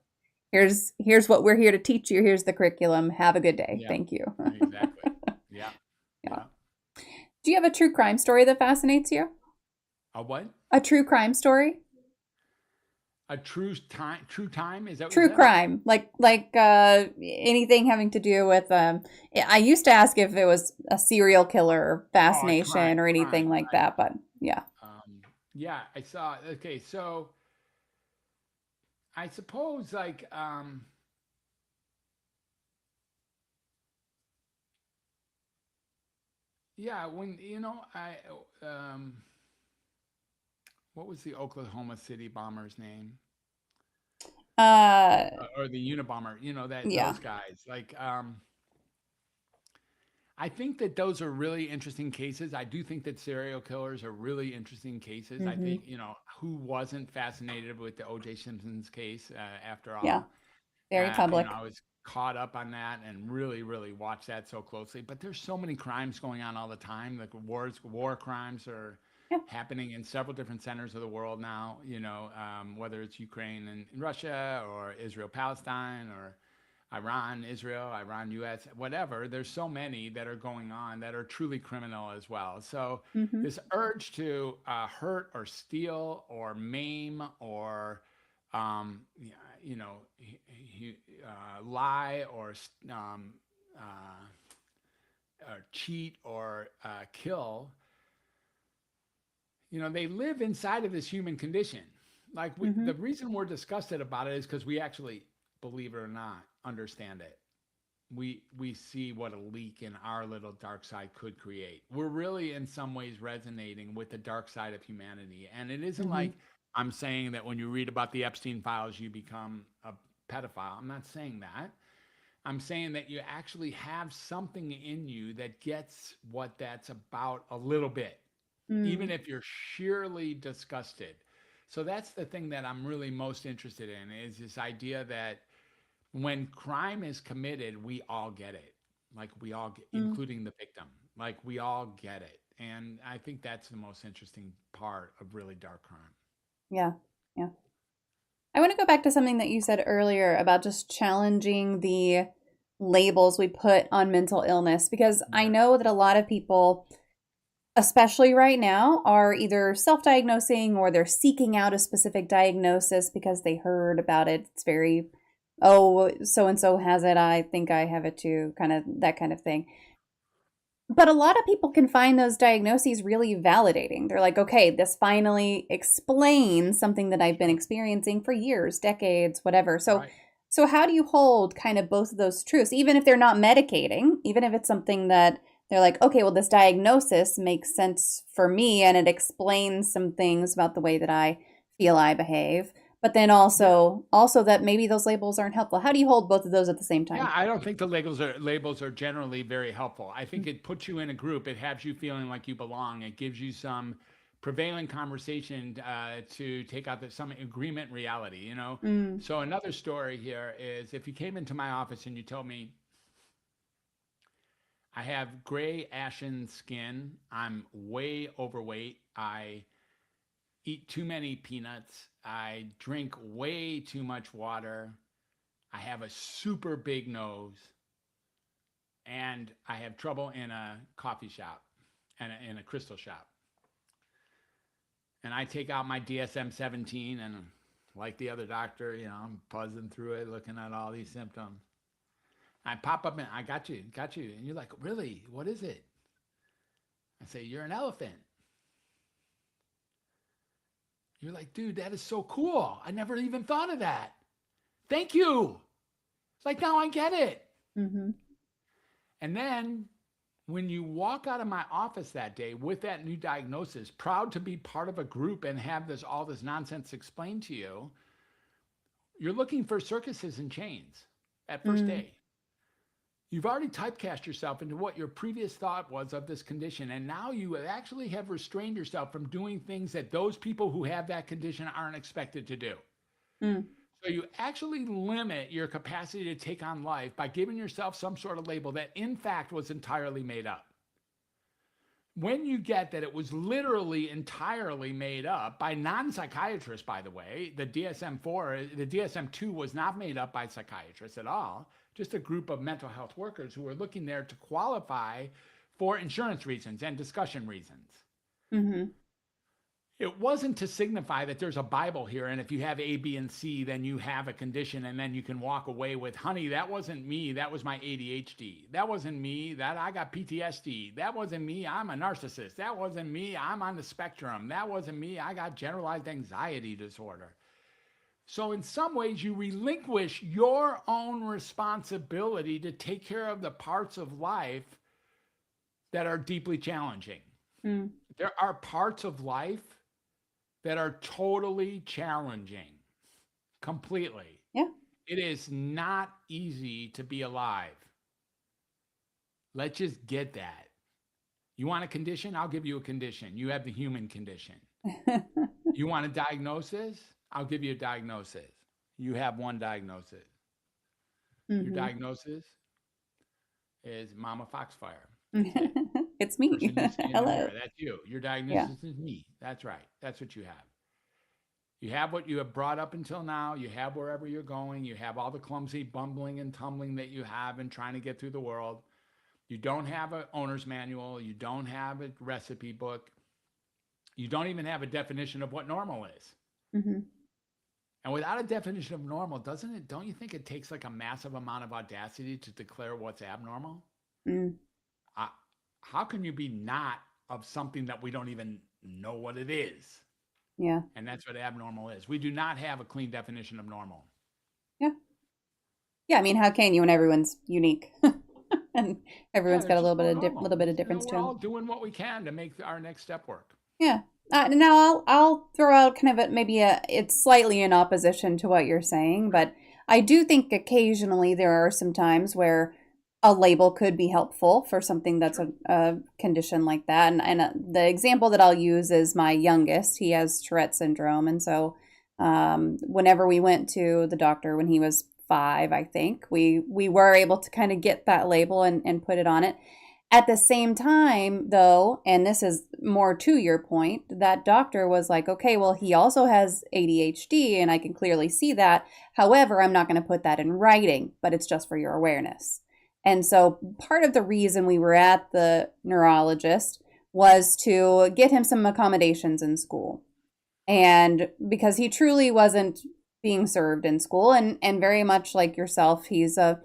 Here's what we're here to teach you. Here's the curriculum. Have a good day. Yeah, thank you. Exactly. Yeah. Do you have a true crime story that fascinates you? A what? A true crime story? A true time? Is that what true crime? Like anything having to do with I used to ask if it was a serial killer fascination or anything like that, but yeah. Yeah, I saw. Okay, so I suppose when what was the Oklahoma City bomber's name? Or the Unabomber, those guys. I think that those are really interesting cases. I do think that serial killers are really interesting cases. I Mm-hmm. think, who wasn't fascinated with the O.J. Simpson's case after Yeah, all? very I public. was caught up on that and really, really watched that so closely. But there's so many crimes going on all the time. Like war crimes are Yeah. happening in several different centers of the world now. Whether it's Ukraine and Russia, or Israel, Palestine, or Iran, Israel, Iran, U.S., whatever. There's so many that are going on that are truly criminal as well. So Mm-hmm. this urge to hurt or steal or maim or yeah, lie or cheat or kill, they live inside of this human condition. Like Mm-hmm. the reason we're disgusted about it is because we actually, believe it or not, understand it. We see what a leak in our little dark side could create. We're really in some ways resonating with the dark side of humanity. And it isn't Mm-hmm. like I'm saying that when you read about the Epstein files, you become a pedophile. I'm not saying that. I'm saying that you actually have something in you that gets what that's about a little bit, even Mm. if you're sheerly disgusted. So that's the thing that I'm really most interested in, is this idea that when crime is committed, we all get it. Like we all get, Mm. including the victim. Like we all get it. And I think that's the most interesting part of really dark crime. Yeah. Yeah. I want to go back to something that you said earlier about just challenging the labels we put on mental illness, because I Right. know that a lot of people, especially right now, are either self diagnosing or they're seeking out a specific diagnosis because they heard about it. It's very, oh, so and so has it. I think I have it too, kind of that kind of thing. But a lot of people can find those diagnoses really validating. They're like, okay, this finally explains something that I've been Sure. experiencing for years, decades, whatever. So Right. so how do you hold kind of both of those truths, even if they're not medicating, even if it's something that they're like, okay, well, this diagnosis makes sense for me and it explains some things about the way that I feel I behave, but then Yeah. also that maybe those labels aren't helpful. How do you hold both of those at the same Yeah, time? I don't think the labels are generally very helpful. I think it puts you in a group. It has you feeling like you belong. It gives you some prevailing conversation to take out some agreement reality. Mm, So another story here is, if you came into my office and you told me, I have gray ashen skin, I'm way overweight, I eat too many peanuts, I drink way too much water, I have a super big nose, and I have trouble in a coffee shop and in a crystal shop. And I take out my DSM 17, and like the other doctor, I'm buzzing through it, looking at all these symptoms. I pop up and I got you, got you. And you're like, really? What is it? I say, you're an elephant. You're like, dude, that is so cool. I never even thought of that. Thank you. It's like, now I get it. mm-hmm, And then when you walk out of my office that day with that new diagnosis, proud to be part of a group and have all this nonsense explained to you, you're looking for circuses and chains that first mm, day. You've already typecast yourself into what your previous thought was of this condition. And now you actually have restrained yourself from doing things that those people who have that condition aren't expected to do. mm, So you actually limit your capacity to take on life by giving yourself some sort of label that in fact was entirely made up. When you get that it was literally entirely made up by non-psychiatrists, by the way, the DSM-4, the DSM-2 was not made up by psychiatrists at all, just a group of mental health workers who were looking there to qualify for insurance reasons and discussion reasons. mm-hmm. It wasn't to signify that there's a Bible here, and if you have A, B, and C, then you have a condition, and then you can walk away with, honey, that wasn't me. That was my ADHD. That wasn't me. That I got PTSD. That wasn't me. I'm a narcissist. That wasn't me. I'm on the spectrum. That wasn't me. I got generalized anxiety disorder. So, in some ways, you relinquish your own responsibility to take care of the parts of life that are deeply challenging. Mm. There are parts of life that are totally challenging, completely. Yeah. It is not easy to be alive. Let's just get that. You want a condition? I'll give you a condition. You have the human condition. You want a diagnosis? I'll give you a diagnosis. You have one diagnosis. Your Hmm. diagnosis is MommaFoxFire. That's it. It's me. Person you see in the Hello. mirror. That's you. Your Yeah. diagnosis is me. That's right. That's what you have. You have what you have brought up until now. You have wherever you're going. You have all the clumsy bumbling and tumbling that you have in trying to get through the world. You don't have an owner's manual. You don't have a recipe book. You don't even have a definition of what normal is. Hmm. And without a definition of normal, doesn't it, don't you think it takes like a massive amount of audacity to declare what's abnormal? Mm. Uh, how can you be not of something that we don't even know what it is? Yeah. And that's what abnormal is. We do not have a clean definition of normal. Yeah. Yeah. I mean, how can you when everyone's unique and Yeah, everyone's got there's a just little no bit of normal. little bit of You know, difference to we're all them? doing what we can to make our next step work. Yeah. Now I'll throw out kind of maybe it's slightly in opposition to what you're saying, Okay. but I do think occasionally there are some times where a label could be helpful for something that's Sure. a condition like that. And the example that I'll use is my youngest. He has Tourette syndrome, and so whenever we went to the doctor when he was 5, I think we were able to kind of get that label and put it on it. At the same time, though, and this is more to your point, that doctor was like, okay, well, he also has ADHD, and I can clearly see that. However, I'm not going to put that in writing, but it's just for your awareness. And so part of the reason we were at the neurologist was to get him some accommodations in school. And because he truly wasn't being served in school, and very much like yourself, he's a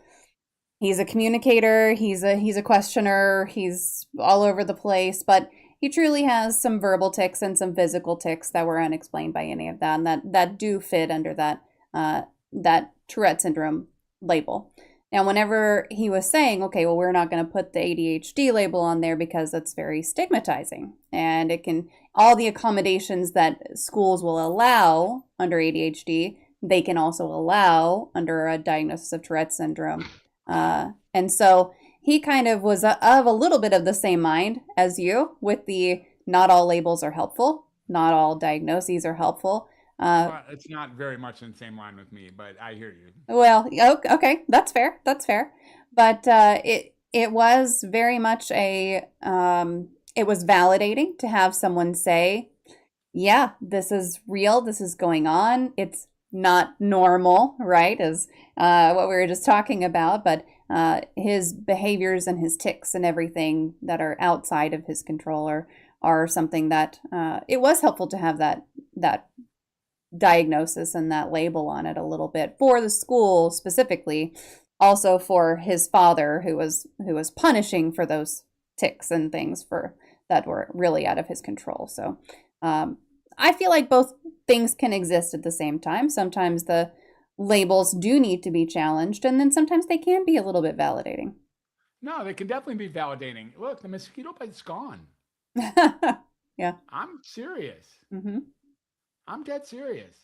communicator, he's a questioner, he's all over the place, but he truly has some verbal tics and some physical tics that were unexplained by any of that, and that do fit under that Tourette syndrome label. Now, whenever he was saying, okay, well, we're not going to put the ADHD label on there because that's very stigmatizing, and it can all the accommodations that schools will allow under ADHD, they can also allow under a diagnosis of Tourette syndrome. And so he kind of was of a little bit of the same mind as you with the not all labels are helpful, not all diagnoses are helpful. Uh, Well, it's not very much in the same line with me, but I hear you. well, okay, that's fair, that's fair. But it was very much it was validating to have someone say, yeah, this is real, this is going on. It's not normal, right? As what we were just talking about, but his behaviors and his tics and everything that are outside of his control are something that it was helpful to have that diagnosis and that label on it a little bit for the school specifically, also for his father who was punishing for those tics and things for that were really out of his control. So um, I feel like both things can exist at the same time. Sometimes the labels do need to be challenged, and then sometimes they can be a little bit validating. No, they can definitely be validating. Look, the mosquito bite's gone. Yeah. I'm serious. Hmm. I'm dead serious.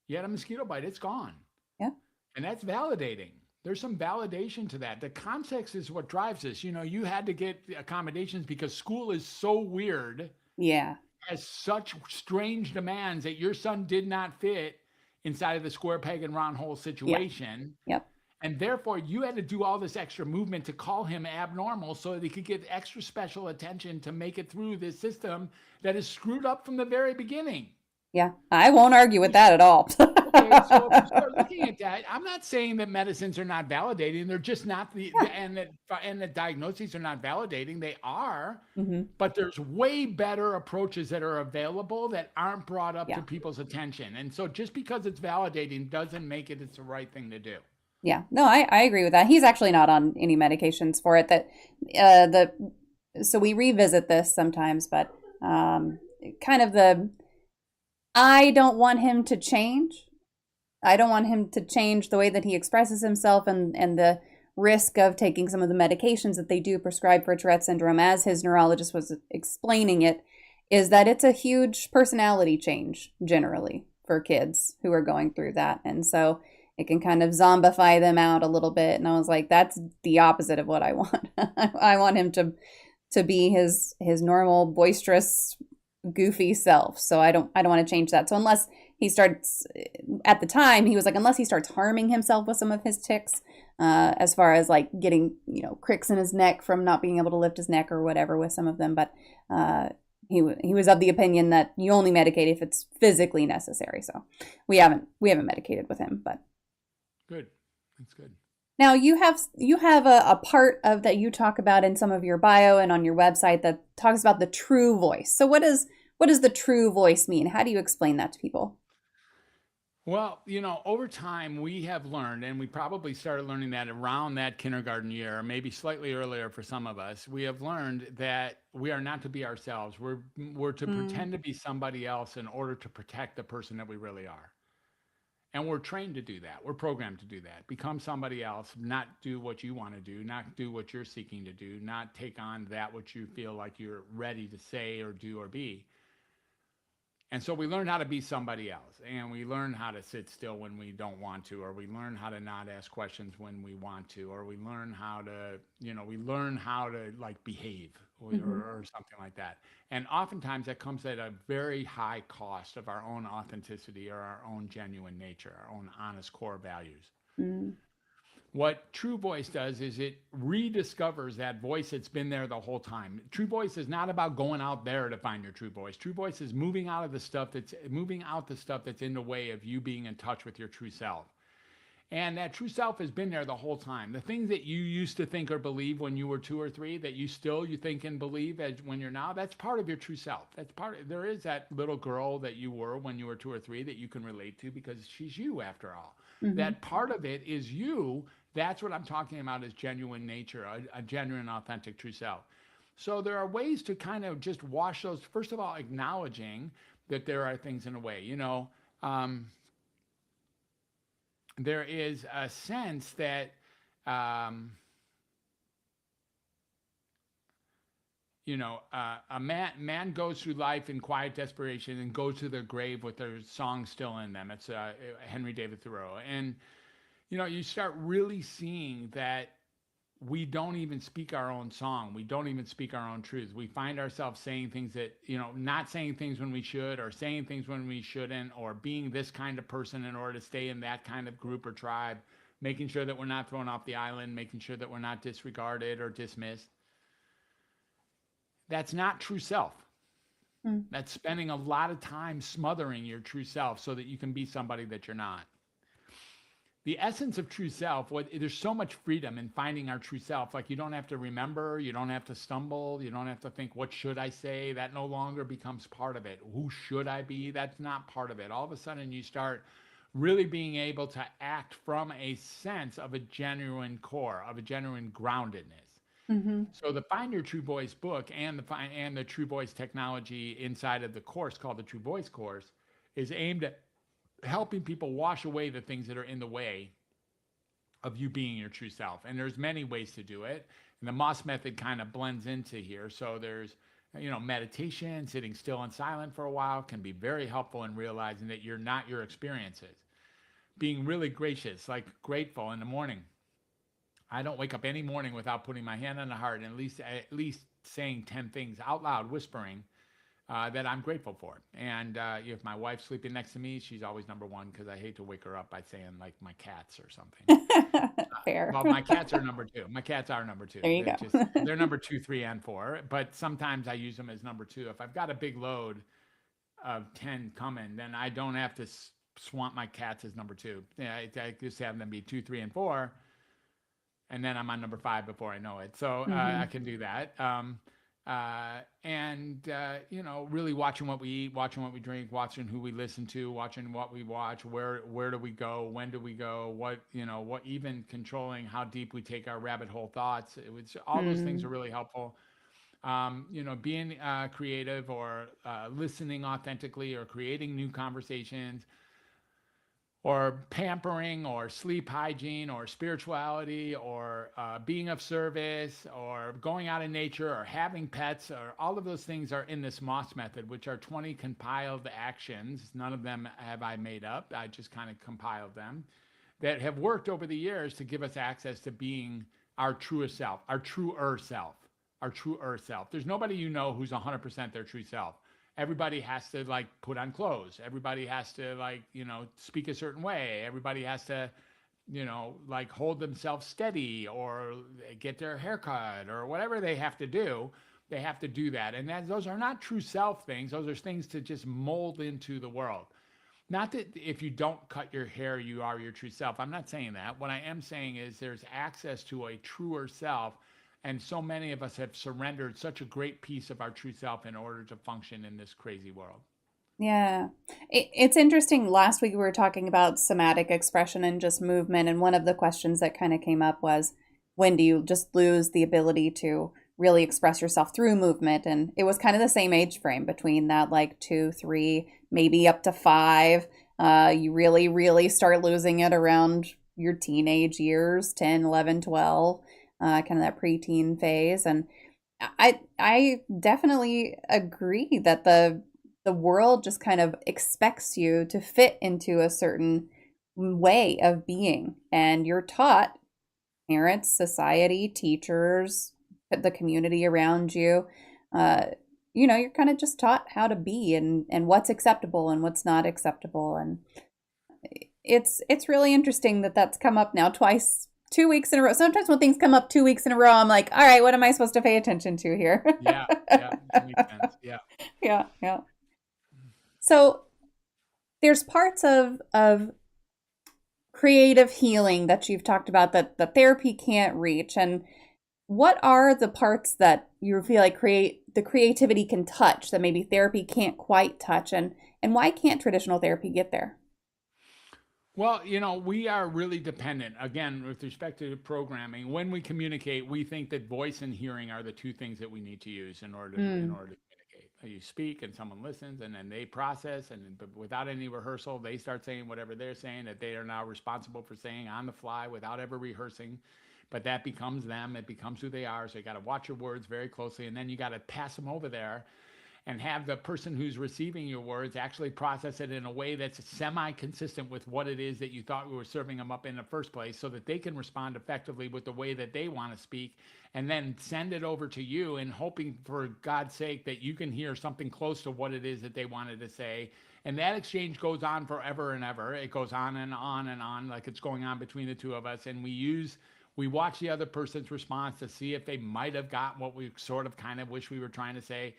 You had a mosquito bite, it's gone. Yeah. And that's validating. There's some validation to that. The context is what drives this. You know, you had to get accommodations because school is so weird, Yeah. has such strange demands that your son did not fit inside of the square peg and round hole Yeah. situation. Yep. And therefore, you had to do all this extra movement to call him abnormal so that he could get extra special attention to make it through this system that is screwed up from the very beginning. Yeah. I won't argue with that at all. Okay, so if you start looking at that, I'm not saying that medicines are not validating. They're just not Yeah. and the diagnoses are not validating. They are, Hmm. but there's way better approaches that are available that aren't brought up to Yeah. people's attention. And so just because it's validating doesn't make it it's the right thing to do. Yeah. No, I agree with that. He's actually not on any medications for it. The so we revisit this sometimes, but kind of I don't want him to change. I don't want him to change the way that he expresses himself and the risk of taking some of the medications that they do prescribe for Tourette syndrome, as his neurologist was explaining it, is that it's a huge personality change generally for kids who are going through that. And so it can kind of zombify them out a little bit. And I was like, that's the opposite of what I want. I want him to be his normal boisterous goofy self. So I don't want to change that. So unless he starts, at the time he was like, unless he starts harming himself with some of his ticks, as far as like getting, cricks in his neck from not being able to lift his neck or whatever with some of them. But he was of the opinion that you only medicate if it's physically necessary. So we haven't medicated with him, but Good. That's good. now you have a part of that you talk about in some of your bio and on your website that talks about the true voice. So what does the true voice mean? How do you explain that to people? Well, over time we have learned, and we probably started learning that around that kindergarten year, maybe slightly earlier for some of us. We have learned that we are not to be ourselves. We're to Mm, pretend to be somebody else in order to protect the person that we really are. And we're trained to do that. We're programmed to do that. Become somebody else, not do what you want to do, not do what you're seeking to do, not take on that which you feel like you're ready to say or do or be. And so we learn how to be somebody else, and we learn how to sit still when we don't want to, or we learn how to not ask questions when we want to, or we learn how to like behave, mhm, or something like that. And oftentimes that comes at a very high cost of our own authenticity or our own genuine nature, our own honest core values. mm, What True Voice does is it rediscovers that voice that's been there the whole time. True Voice is not about going out there to find your true voice. True Voice is moving out the stuff that's in the way of you being in touch with your true self. And that true self has been there the whole time. The things that you used to think or believe when you were 2 or 3 that you think and believe as when you're now, that's part of your true self. There is that little girl that you were when you were 2 or 3 that you can relate to because she's you after all. mhm, That part of it is you. That's what I'm talking about as genuine nature, a genuine, authentic true self. So there are ways to kind of just wash those. First of all, acknowledging that there are things in a way. Um, there is a sense that um, a man goes through life in quiet desperation and goes to their grave with their song still in them. It's Henry David Thoreau, and you start really seeing that we don't even speak our own song. We don't even speak our own truths. We find ourselves saying things that, not saying things when we should, or saying things when we shouldn't, or being this kind of person in order to stay in that kind of group or tribe, making sure that we're not thrown off the island, making sure that we're not disregarded or dismissed. That's not true self. mm, That's spending a lot of time smothering your true self so that you can be somebody that you're not. The essence of true self, there's so much freedom in finding our true self. Like, you don't have to remember, you don't have to stumble, you don't have to think, what should I say? That no longer becomes part of it. Who should I be? That's not part of it. All of a sudden you start really being able to act from a sense of a genuine core, of a genuine groundedness. mhm, So the Find Your True Voice book and the True Voice technology inside of the course called the True Voice course is aimed at helping people wash away the things that are in the way of you being your true self. And there's many ways to do it. And the Moss method kind of blends into here. So there's, meditation, sitting still and silent for a while can be very helpful in realizing that you're not your experiences. Being really gracious, like grateful in the morning. I don't wake up any morning without putting my hand on the heart and at least saying 10 things out loud, whispering, that I'm grateful for. And if my wife's sleeping next to me, she's always number one because I hate to wake her up by saying like my cats or something. fair. Well, my cats are number two. My cats are number two. There you go. They're number 2, 3, and 4. But sometimes I use them as number 2. If I've got a big load of 10 coming, then I don't have to swamp my cats as number 2. Yeah, I just have them be 2, 3, and 4, and then I'm on number 5 before I know it. So I Mhm, can do that. And really watching what we eat, watching what we drink, watching who we listen to, watching what we watch, where do we go, when do we go, what even controlling how deep we take our rabbit hole thoughts. All those things are mm, really helpful. Being creative, or listening authentically, or creating new conversations, or pampering, or sleep hygiene, or spirituality, or being of service, or going out in nature, or having pets, or all of those things are in this Moss method, which are 20 compiled actions. None of them have I made up. I just kind of compiled them that have worked over the years to give us access to being our truest self, our truer self, our truer self. There's nobody you know who's 100% their true self. Everybody has to like put on clothes. Everybody has to like, speak a certain way. Everybody has to, like hold themselves steady or get their haircut or whatever they have to do. They have to do that. And those are not true self things. Those are things to just mold into the world. Not that if you don't cut your hair, you are your true self. I'm not saying that. What I am saying is there's access to a truer self. And so many of us have surrendered such a great piece of our true self in order to function in this crazy world. Yeah. It's interesting. Last week we were talking about somatic expression and just movement. And one of the questions that kind of came up was, when do you just lose the ability to really express yourself through movement? And it was kind of the same age frame between that, like 2, 3, maybe up to 5. You really, really start losing it around your teenage years, 10, 11, 12, kind of that preteen phase. And I definitely agree that the world just kind of expects you to fit into a certain way of being, and you're taught, parents, society, teachers, the community around you, uh, you're kind of just taught how to be, and what's acceptable and what's not acceptable. And it's really interesting that that's come up now twice, 2 weeks in a row. Sometimes when things come up 2 weeks in a row, I'm like, all right, what am I supposed to pay attention to here? Yeah, yeah, that makes sense. Yeah. Yeah, yeah. So there's parts of creative healing that you've talked about that the therapy can't reach. And what are the parts that you feel like the creativity can touch that maybe therapy can't quite touch? And why can't traditional therapy get there? Well, we are really dependent, again, with respect to programming. When we communicate, we think that voice and hearing are the two things that we need to use in Mm, order to communicate. You speak and someone listens and then they process, and but without any rehearsal, they start saying whatever they're saying that they are now responsible for saying on the fly without ever rehearsing. But that becomes them, it becomes who they are. So you got to watch your words very closely, and then you got to pass them over there and have the person who's receiving your words actually process it in a way that's semi-consistent with what it is that you thought we were serving them up in the first place, so that they can respond effectively with the way that they want to speak, and then send it over to you and hoping for God's sake that you can hear something close to what it is that they wanted to say. And that exchange goes on forever and ever. It goes on and on and on, like it's going on between the two of us. And we watch the other person's response to see if they might have got what we sort of kind of wish we were trying to say.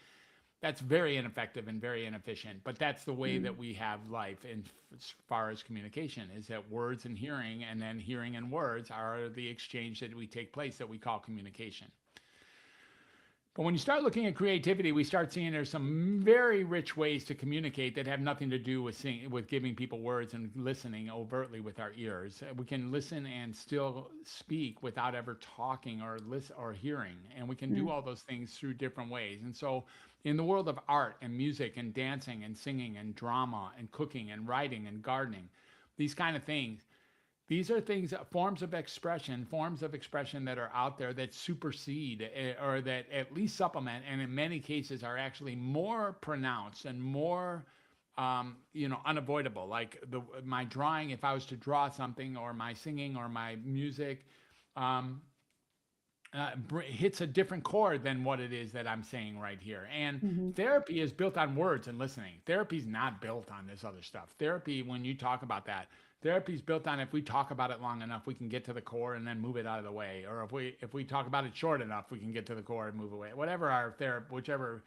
That's very ineffective and very inefficient, but that's the way mm, that we have life in as far as communication, is that words and hearing, and then hearing and words are the exchange that we take place that we call communication. But when you start looking at creativity, we start seeing there's some very rich ways to communicate that have nothing to do with giving people words and listening overtly with our ears. We can listen and still speak without ever talking or listen or hearing, and we can do mm, all those things through different ways. And so, in the world of art and music and dancing and singing and drama and cooking and writing and gardening, these kind of things, these are things, forms of expression that are out there that supersede, or that at least supplement, and in many cases are actually more pronounced and more, unavoidable. Like my drawing, if I was to draw something, or my singing, or my music, um, hits a different chord than what it is that I'm saying right here. And mhm. therapy is built on words and listening. Therapy is not built on this other stuff. Therapy, when you talk about that, therapy is built on, if we talk about it long enough, we can get to the core and then move it out of the way. Or if we talk about it short enough, we can get to the core and move away. Whatever our therapy,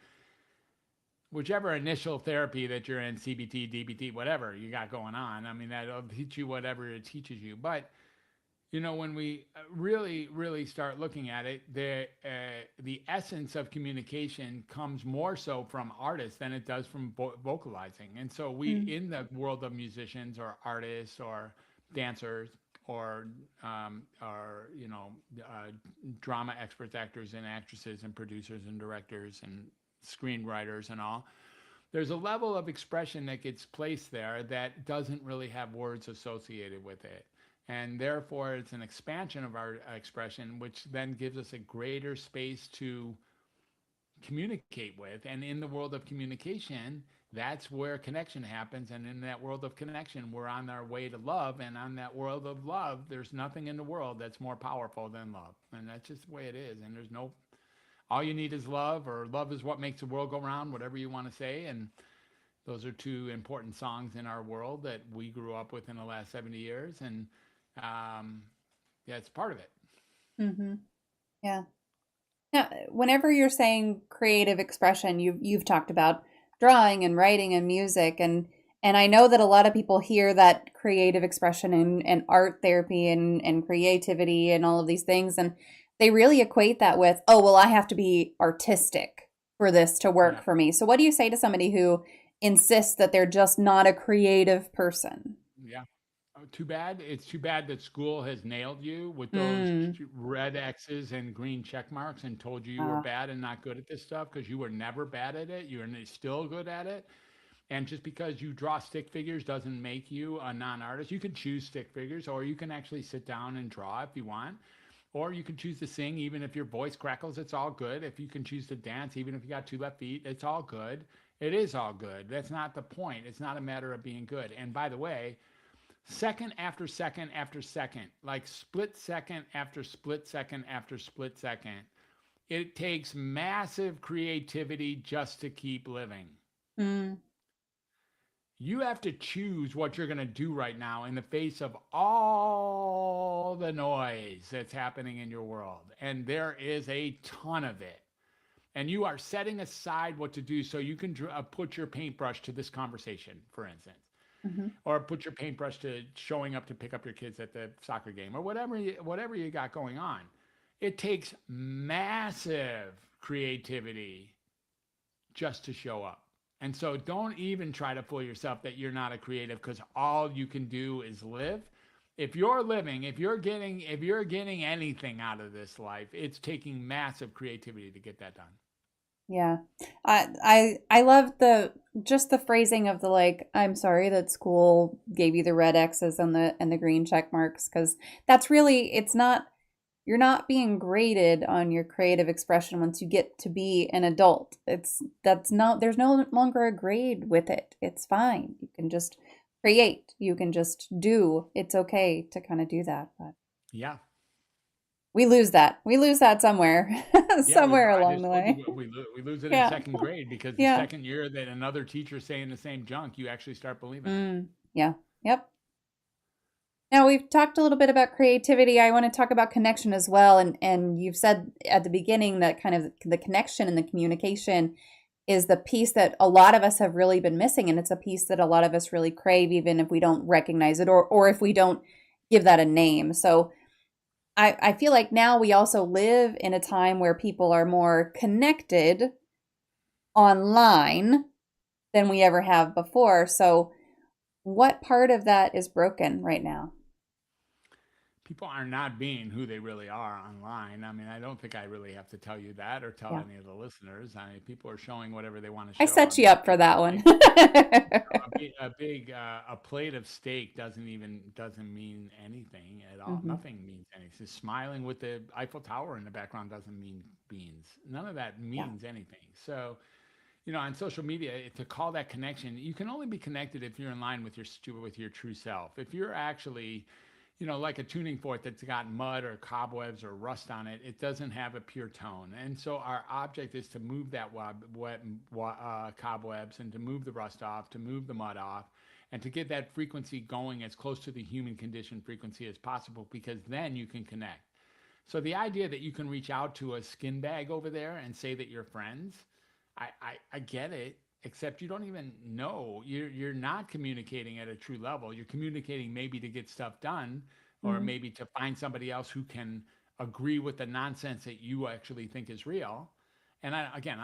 whichever initial therapy that you're in, CBT, DBT, whatever you got going on. I mean, that'll teach you whatever it teaches you. But when we really, really start looking at it, the essence of communication comes more so from artists than it does from vocalizing. And so Mm, in the world of musicians or artists or dancers or drama experts, actors and actresses and producers and directors and screenwriters and all, there's a level of expression that gets placed there that doesn't really have words associated with it. And therefore, it's an expansion of our expression, which then gives us a greater space to communicate with. And in the world of communication, That's where connection happens. And in that world of connection, we're on our way to love. And on that world of love, there's nothing in the world that's more powerful than love. And that's just the way it is. And there's no, all you need is love, or love is what makes the world go round, whatever you want to say. And those are two important songs in our world that we grew up with in the last 70 years. And um, yeah, it's part of it. Mm-hmm. Yeah. Now, whenever you're saying creative expression, you've talked about drawing and writing and music, and I know that a lot of people hear that creative expression and art therapy and creativity and all of these things, and they really equate that with, oh, well, I have to be artistic for this to work Yeah. for me. So what do you say to somebody who insists that they're just not a creative person? Yeah. Too bad. It's too bad that school has nailed you with those Mm. red X's and green check marks and told you were Uh, bad and not good at this stuff, because you were never bad at it. You're still good at it. And just because you draw stick figures doesn't make you a non artist. You can choose stick figures, or you can actually sit down and draw if you want. Or you can choose to sing, even if your voice crackles, it's all good. If you can choose to dance, even if you got two left feet, it's all good. It is all good. That's not the point. It's not a matter of being good. And by the way, second after second after second, like split second after split second after split second, it takes massive creativity just to keep living. mm, You have to choose what you're going to do right now in the face of all the noise that's happening in your world. And there is a ton of it. And you are setting aside what to do so you can put your paintbrush to this conversation, for instance, mhm. or put your paintbrush to showing up to pick up your kids at the soccer game, or whatever you got going on. It takes massive creativity just to show up. And so don't even try to fool yourself that you're not a creative, because all you can do is live. If you're living, if you're getting anything out of this life, it's taking massive creativity to get that done. Yeah. I love the just the phrasing of the like, I'm sorry that school gave you the red X's and the green check marks, because that's really it's not you're not being graded on your creative expression once you get to be an adult. It's that's not there's no longer a grade with it. It's fine. You can just create. You can just do. It's okay to kind of do that, but Yeah. we lose that. We lose that somewhere Yeah, somewhere I along just the told you way. we lose it in Yeah. second grade, because the Yeah. second year that another teacher's saying the same junk, you actually start believing it. Mm, yeah. Yep. Now we've talked a little bit about creativity. I want to talk about connection as well. And you've said at the beginning that kind of the connection and the communication is the piece that a lot of us have really been missing. And it's a piece that a lot of us really crave, even if we don't recognize it or if we don't give that a name. So I feel like now we also live in a time where people are more connected online than we ever have before. So what part of that is broken right now? People are not being who they really are online. I mean, I don't think I really have to tell you that, or tell Yeah. any of the listeners. I mean, people are showing whatever they want to I show. I set you mean, up for that one. a plate of steak doesn't mean anything at all. Hmm. Nothing means anything. Just smiling with the Eiffel Tower in the background doesn't mean beans. None of that Yeah. means anything. So, on social media, to call that connection, you can only be connected if you're in line with your true self. If you're actually, like a tuning fork that's got mud or cobwebs or rust on it, it doesn't have a pure tone. And so our object is to move that cobwebs, and to move the rust off, to move the mud off, and to get that frequency going as close to the human condition frequency as possible, because then you can connect. So the idea that you can reach out to a skin bag over there and say that you're friends, I get it, except you don't even know. You're not communicating at a true level. You're communicating maybe to get stuff done, or Hmm. maybe to find somebody else who can agree with the nonsense that you actually think is real. And again,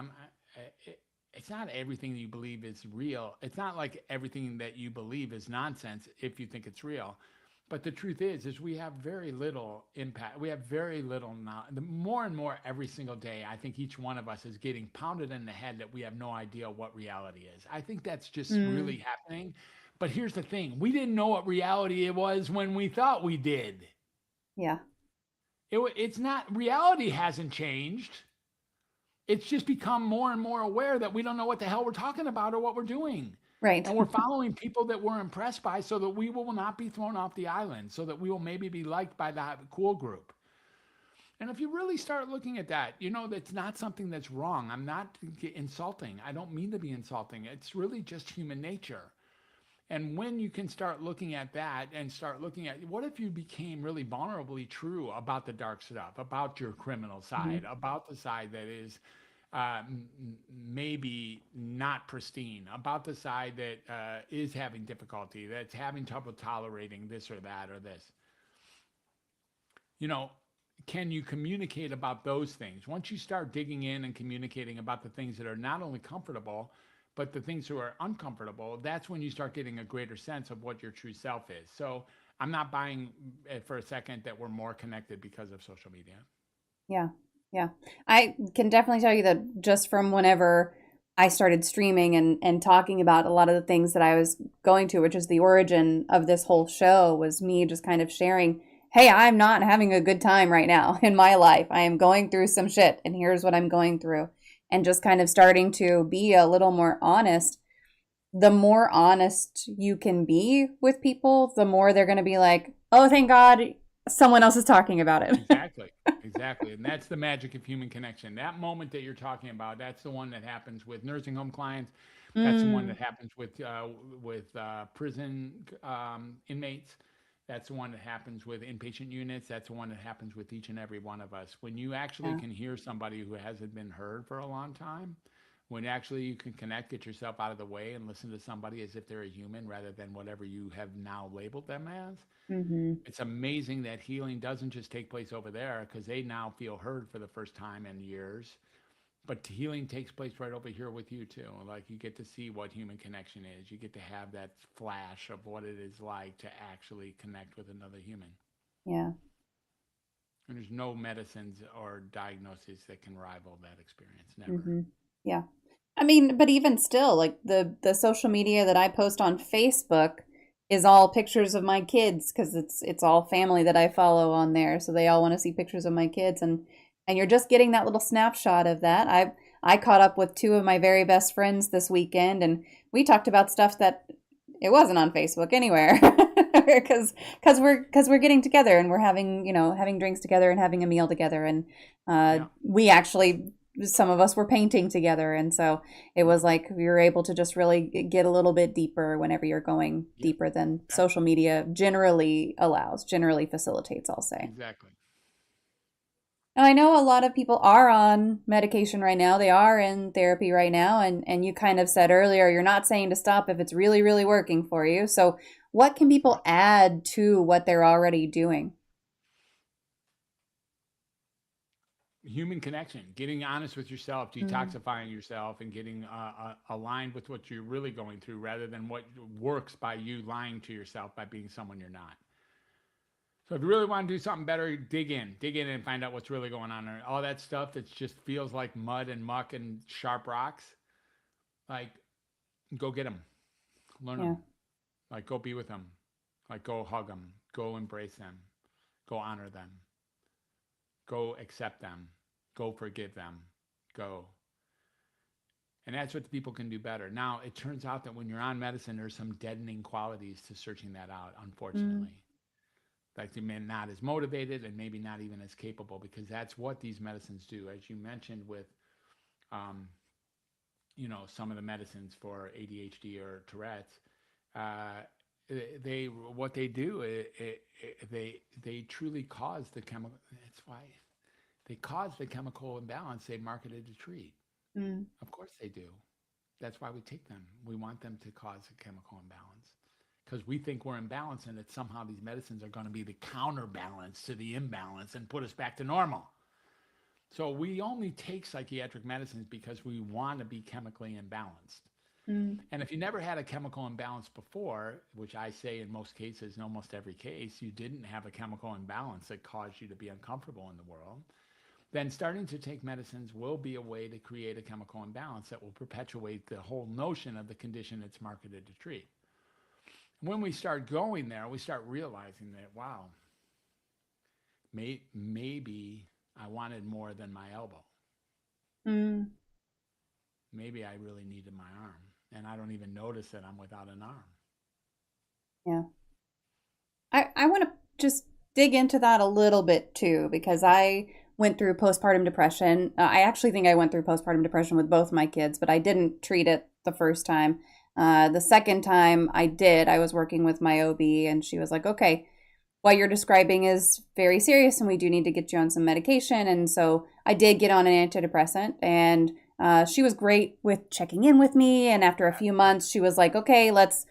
it's not everything that you believe is real. It's not like everything that you believe is nonsense if you think it's real. But the truth is we have very little impact. We have very little now. The more and more every single day, I think each one of us is getting pounded in the head that we have no idea what reality is. I think that's just Mm, really happening. But here's the thing: we didn't know what reality it was when we thought we did. yeah. It's not, reality hasn't changed. it's just become more and more aware that we don't know what the hell we're talking about or what we're doing. Right. And we're following people that we're impressed by so that we will not be thrown off the island, so that we will maybe be liked by that cool group. And if you really start looking at that, that's not something that's wrong. I'm not insulting. I don't mean to be insulting. It's really just human nature. And when you can start looking at that and start looking at what if you became really vulnerably true about the dark stuff, about your criminal Mhm. side, about the side that is maybe not pristine, about the side that is having difficulty, that's having trouble tolerating this or that or this. You know, can you communicate about those things? Once you start digging in and communicating about the things that are not only comfortable, but the things that are uncomfortable, that's when you start getting a greater sense of what your true self is. So I'm not buying it for a second that we're more connected because of social media. Yeah. Yeah. I can definitely tell you that just from whenever I started streaming and talking about a lot of the things that I was going to, which is the origin of this whole show, was me just kind of sharing, hey, I'm not having a good time right now in my life. I am going through some shit, and here's what I'm going through. And just kind of starting to be a little more honest. The more honest you can be with people, the more they're going to be like, oh, thank God someone else is talking about it. Exactly. Exactly. And that's the magic of human connection. That moment that you're talking about, that's the one that happens with nursing home clients. That's the one Mm, that happens with prison inmates. That's the one that happens with inpatient units. That's the one that happens with each and every one of us. When you actually yeah. can hear somebody who hasn't been heard for a long time, when actually you can connect, get yourself out of the way and listen to somebody as if they're a human rather than whatever you have now labeled them as, Hmm. it's amazing that healing doesn't just take place over there because they now feel heard for the first time in years. But healing takes place right over here with you too. Like you get to see what human connection is. You get to have that flash of what it is like to actually connect with another human. Yeah. And there's no medicines or diagnoses that can rival that experience. Never. Hmm. Yeah. I mean, but even still, like the social media that I post on Facebook is all pictures of my kids because it's all family that I follow on there, so they all want to see pictures of my kids, and you're just getting that little snapshot of that. I caught up with two of my very best friends this weekend, and we talked about stuff that it wasn't on Facebook anywhere. Because we're getting together and we're having having drinks together and having a meal together, and Yeah. we actually, some of us were painting together, and so it Yeah. was like we were able to just really get a little bit deeper whenever you're going Yeah. deeper than social Exactly. media generally facilitates, I'll say. Exactly. Now, I know a lot of people are on medication right now. They are in therapy right now, and you kind of said earlier you're not saying to stop if it's really, really working for you. So, what can people Right. add to what they're already doing? Human connection, getting honest with yourself, Mm, detoxifying yourself, and getting aligned with what you're really going through rather than what works by you lying to yourself by being someone you're not. So if you really want to do something better, dig in and find out what's really going on there. All that stuff that just feels like mud and muck and sharp rocks, like go get them, learn yeah, them, like go be with them, like go hug them, go embrace them, go honor them, go accept them, go forgive them, go. And that's what people can do better. Now, it turns out that when you're on medicine, there's some deadening qualities to searching that out, mm, unfortunately. Like you may not as motivated and maybe not even as capable because that's what these medicines do. As you mentioned with, um, some of the medicines for ADHD or Tourette's, uh, they what they do they truly cause the chemical. That's why they cause the chemical imbalance they marketed to treat. mm, Of course they do. That's why we take them. We want them to cause a chemical imbalance because we think we're imbalanced and that somehow these medicines are going to be the counterbalance to the imbalance and put us back to normal. So we only take psychiatric medicines because we want to be chemically imbalanced. mm, And if you never had a chemical imbalance before, which I say in most cases, in almost every case, you didn't have a chemical imbalance that caused you to be uncomfortable in the world, then starting to take medicines will be a way to create a chemical imbalance that will perpetuate the whole notion of the condition it's marketed to treat. When we start going there, we start realizing that, wow, maybe I wanted more than my elbow. Mm, Maybe I really needed my arm, and I don't even notice that I'm without an arm. yeah. I want to just dig into that a little bit too, because I went through postpartum depression. I actually think I went through postpartum depression with both my kids, but I didn't treat it the first time. The second time I did, I was working with my OB, and she was like, okay, what you're describing is very serious, and we do need to get you on some medication. And so I did get on an antidepressant, and she was great with checking in with me. And after a few months, she was like, okay, let's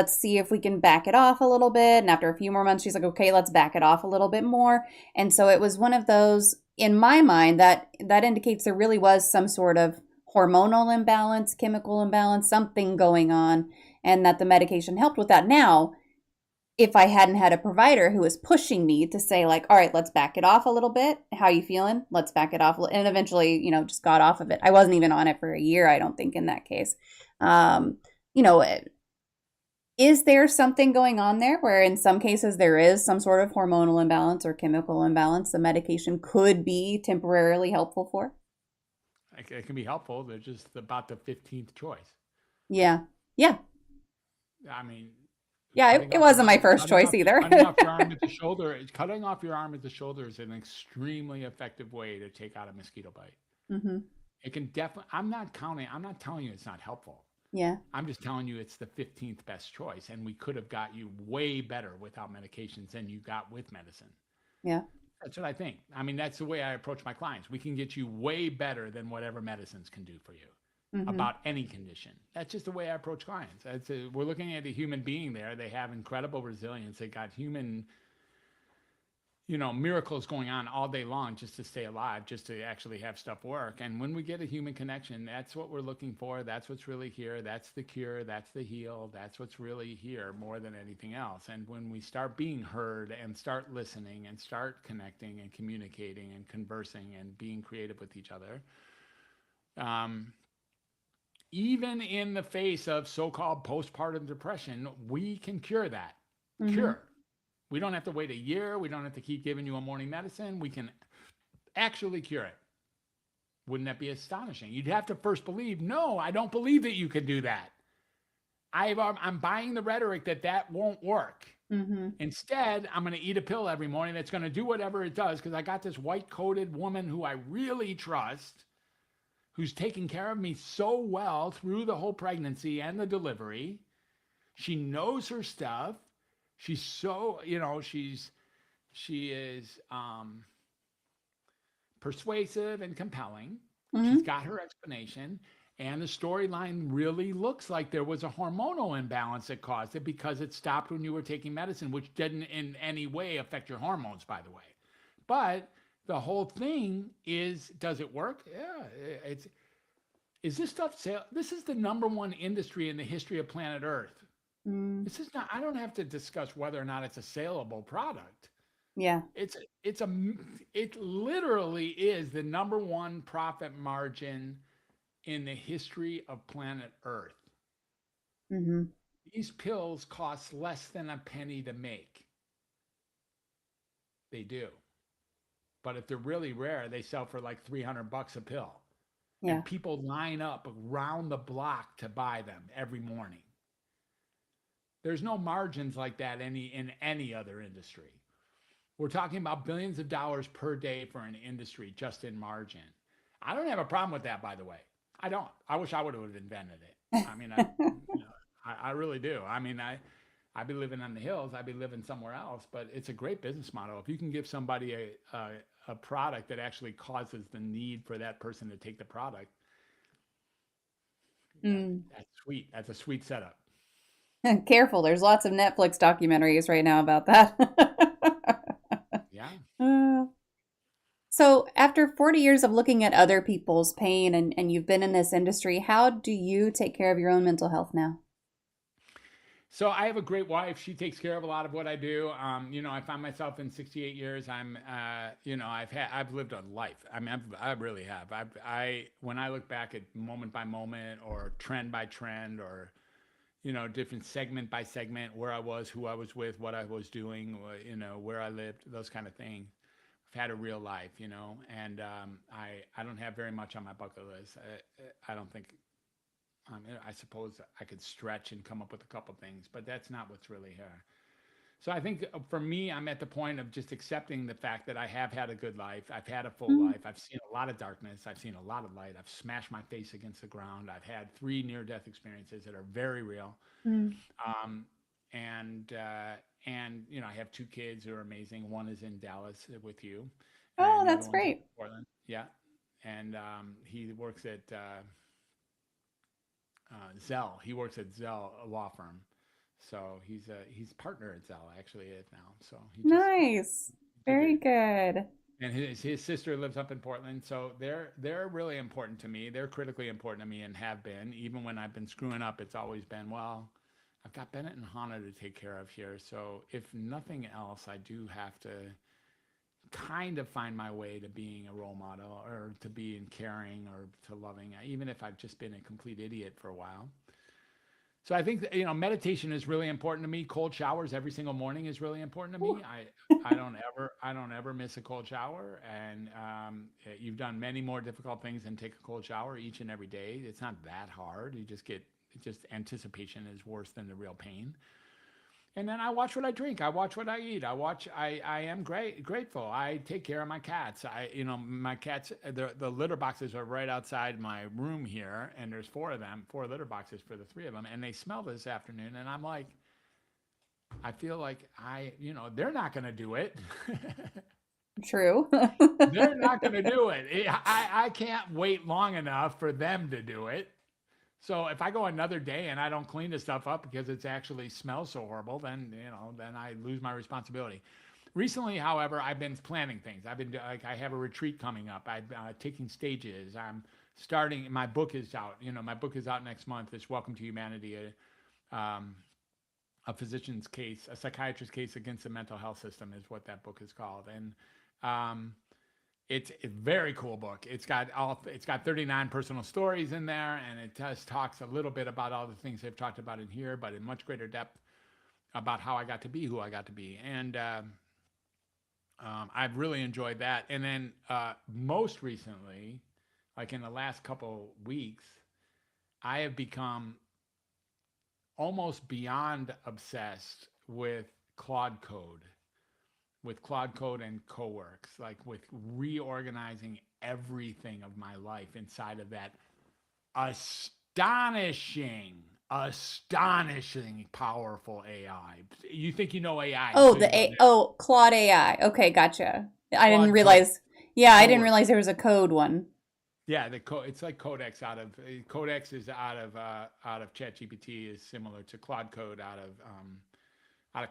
see if we can back it off a little bit. And after a few more months, she's like, okay, let's back it off a little bit more. And so it was one of those, in my mind, that indicates there really was some sort of hormonal imbalance, chemical imbalance, something going on, and that the medication helped with that. Now, if I hadn't had a provider who was pushing me to say, like, all right, let's back it off a little bit. How you feeling? Let's back it off. And eventually, just got off of it. I wasn't even on it for a year, I don't think, in that case. Um, you know, is there something going on there where in some cases there is some sort of hormonal imbalance or chemical imbalance the medication could be temporarily helpful for? It can be helpful. They're just about the 15th choice. Yeah. Yeah. I mean, Yeah, it wasn't my first choice either. cutting off your arm at the shoulder. Cutting off your arm at the shoulder is an extremely effective way to take out a mosquito bite. Hmm. It can definitely. I'm not counting. I'm not telling you it's not helpful. Yeah. I'm just telling you it's the 15th best choice, and we could have got you way better without medications than you got with medicine. Yeah. That's what I think. I mean, that's the way I approach my clients. We can get you way better than whatever medicines can do for you Hmm. about any condition. That's just the way I approach clients. We're looking at a human being there. They have incredible resilience. They got human, miracles going on all day long just to stay alive, just to actually have stuff work. And when we get a human connection, that's what we're looking for. That's what's really here. That's the cure. That's the heal. That's what's really here more than anything else. And when we start being heard and start listening and start connecting and communicating and conversing and being creative with each other, um, even in the face of so-called postpartum depression, we can cure that. Hmm. Cure. We don't have to wait a year. We don't have to keep giving you a morning medicine. We can actually cure it. Wouldn't that be astonishing? You'd have to first believe, no, I don't believe that you can do that. I'm buying the rhetoric that won't work. Hmm. Instead, I'm going to eat a pill every morning that's going to do whatever it does because I got this white coated woman who I really trust, who's taking care of me so well through the whole pregnancy and the delivery. She knows her stuff. She's so, she is persuasive and compelling. She's Hmm. got her explanation. And the storyline really looks like there was a hormonal imbalance that caused it because it stopped when you were taking medicine, which didn't in any way affect your hormones, by the way. But the whole thing is, does it work? Yeah, it's is this stuff sale? This is the number one industry in the history of planet Earth. Mm. This is not. I don't have to discuss whether or not it's a saleable product. Yeah. It's it's a it literally is the number one profit margin in the history of planet Earth. Hmm. These pills cost less than a penny to make. They do. But if they're really rare, they sell for like $300 a pill. Yeah. And people line up around the block to buy them every morning. There's no margins like that in any other industry. We're talking about billions of dollars per day for an industry just in margin. I don't have a problem with that, by the way. I don't. I wish I would have invented it. I mean, I really do. I mean, I'd be living on the hills. I'd be living somewhere else. But it's a great business model. If you can give somebody a product that actually causes the need for that person to take the product, Mm. that's sweet. That's a sweet setup. Careful, there's lots of Netflix documentaries right now about that. Yeah. Uh, so, after 40 years of looking at other people's pain and you've been in this industry, how do you take care of your own mental health now? So I have a great wife. She takes care of a lot of what I do. I find myself in 68 years. I've lived a life. I mean, I really have. When I look back at moment by moment or trend by trend or, different segment by segment, where I was, who I was with, what I was doing, where I lived, those kind of things. I've had a real life, and I don't have very much on my bucket list. I don't think. I suppose I could stretch and come up with a couple things, but that's not what's really here. So I think for me, I'm at the point of just accepting the fact that I have had a good life. I've had a full Mm, life. I've seen a lot of darkness. I've seen a lot of light. I've smashed my face against the ground. I've had 3 near-death experiences that are very real. mm. Um, and I have 2 kids who are amazing. One is in Dallas with you, Oh, and the other that's one's in great. Portland. Yeah, and he works at Zell. He works at Zell, a law firm. So he's partner at Zell actually now. So he just Nice. Very figured. good. And his sister lives up in Portland, so they're really important to me. They're critically important to me and have been. Even when I've been screwing up, it's always been, well, I've got Bennett and Hannah to take care of here. So if nothing else, I do have to kind of find my way to being a role model or to being caring or to loving, even if I've just been a complete idiot for a while. So I think that, meditation is really important to me. Cold showers every single morning is really important to Ooh. me. I don't ever miss a cold shower. And you've done many more difficult things than take a cold shower each and every day. It's not that hard. Just anticipation is worse than the real pain. And then I watch what I drink. I watch what I eat. I am grateful. I take care of my cats. My cats, the litter boxes are right outside my room here, and there's 4 of them, 4 litter boxes for the 3 of them, and they smell this afternoon, and I'm like, I feel like they're not going to do it. True. They're not going to do it. I can't wait long enough for them to do it. So if I go another day and I don't clean the stuff up because it's actually smells so horrible, then I lose my responsibility. Recently, however, I've been planning things. I've been like I have a retreat coming up. I'm taking stages. I'm starting. My book is out. My book is out next month. It's Welcome to Humanity, a physician's case, a psychiatrist's case against the mental health system is what that book is called. And um, it's a very cool book. It's got 39 personal stories in there, and it just talks a little bit about all the things they've talked about in here, but in much greater depth about how I got to be who I got to be. And I've really enjoyed that. And then most recently, like in the last couple weeks, I have become almost beyond obsessed with Claude Code and CoWorks, like with reorganizing everything of my life inside of that astonishing powerful AI. You think you know AI Oh, until you go there. Claude AI. Okay, gotcha. I didn't Claude Code, realize. Yeah, I didn't CoWorks. realize there was a code one. Yeah, it's like Codex is out of ChatGPT is similar to Claude Code out of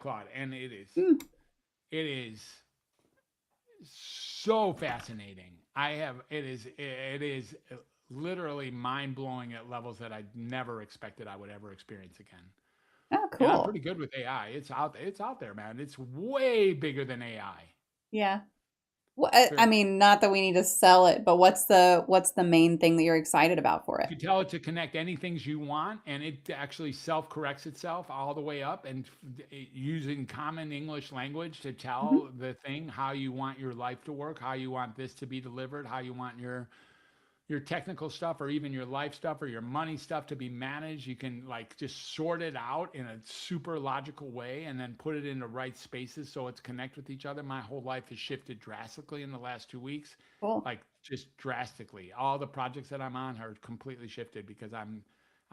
Claude, and Mm. it is so fascinating. It is literally mind blowing at levels that I never expected I would ever experience again. Oh, And I'm cool. pretty good with AI. It's out there, man. It's way bigger than AI. Yeah. Well, I Very cool. mean, not that we need to sell it, but what's the main thing that you're excited about for You it? can tell it to connect any things you want, and it actually self corrects itself all the way up, and using common English language to Mhm. tell the thing how you want your life to work, how you want this to be delivered, how you want your technical stuff or even your life stuff or your money stuff to be managed. You can like just sort it out in a super logical way and then put it in the right spaces so it's connect with each other. My whole life has shifted drastically in the last 2 weeks, Cool. like just drastically. All the projects that I'm on are completely shifted because I'm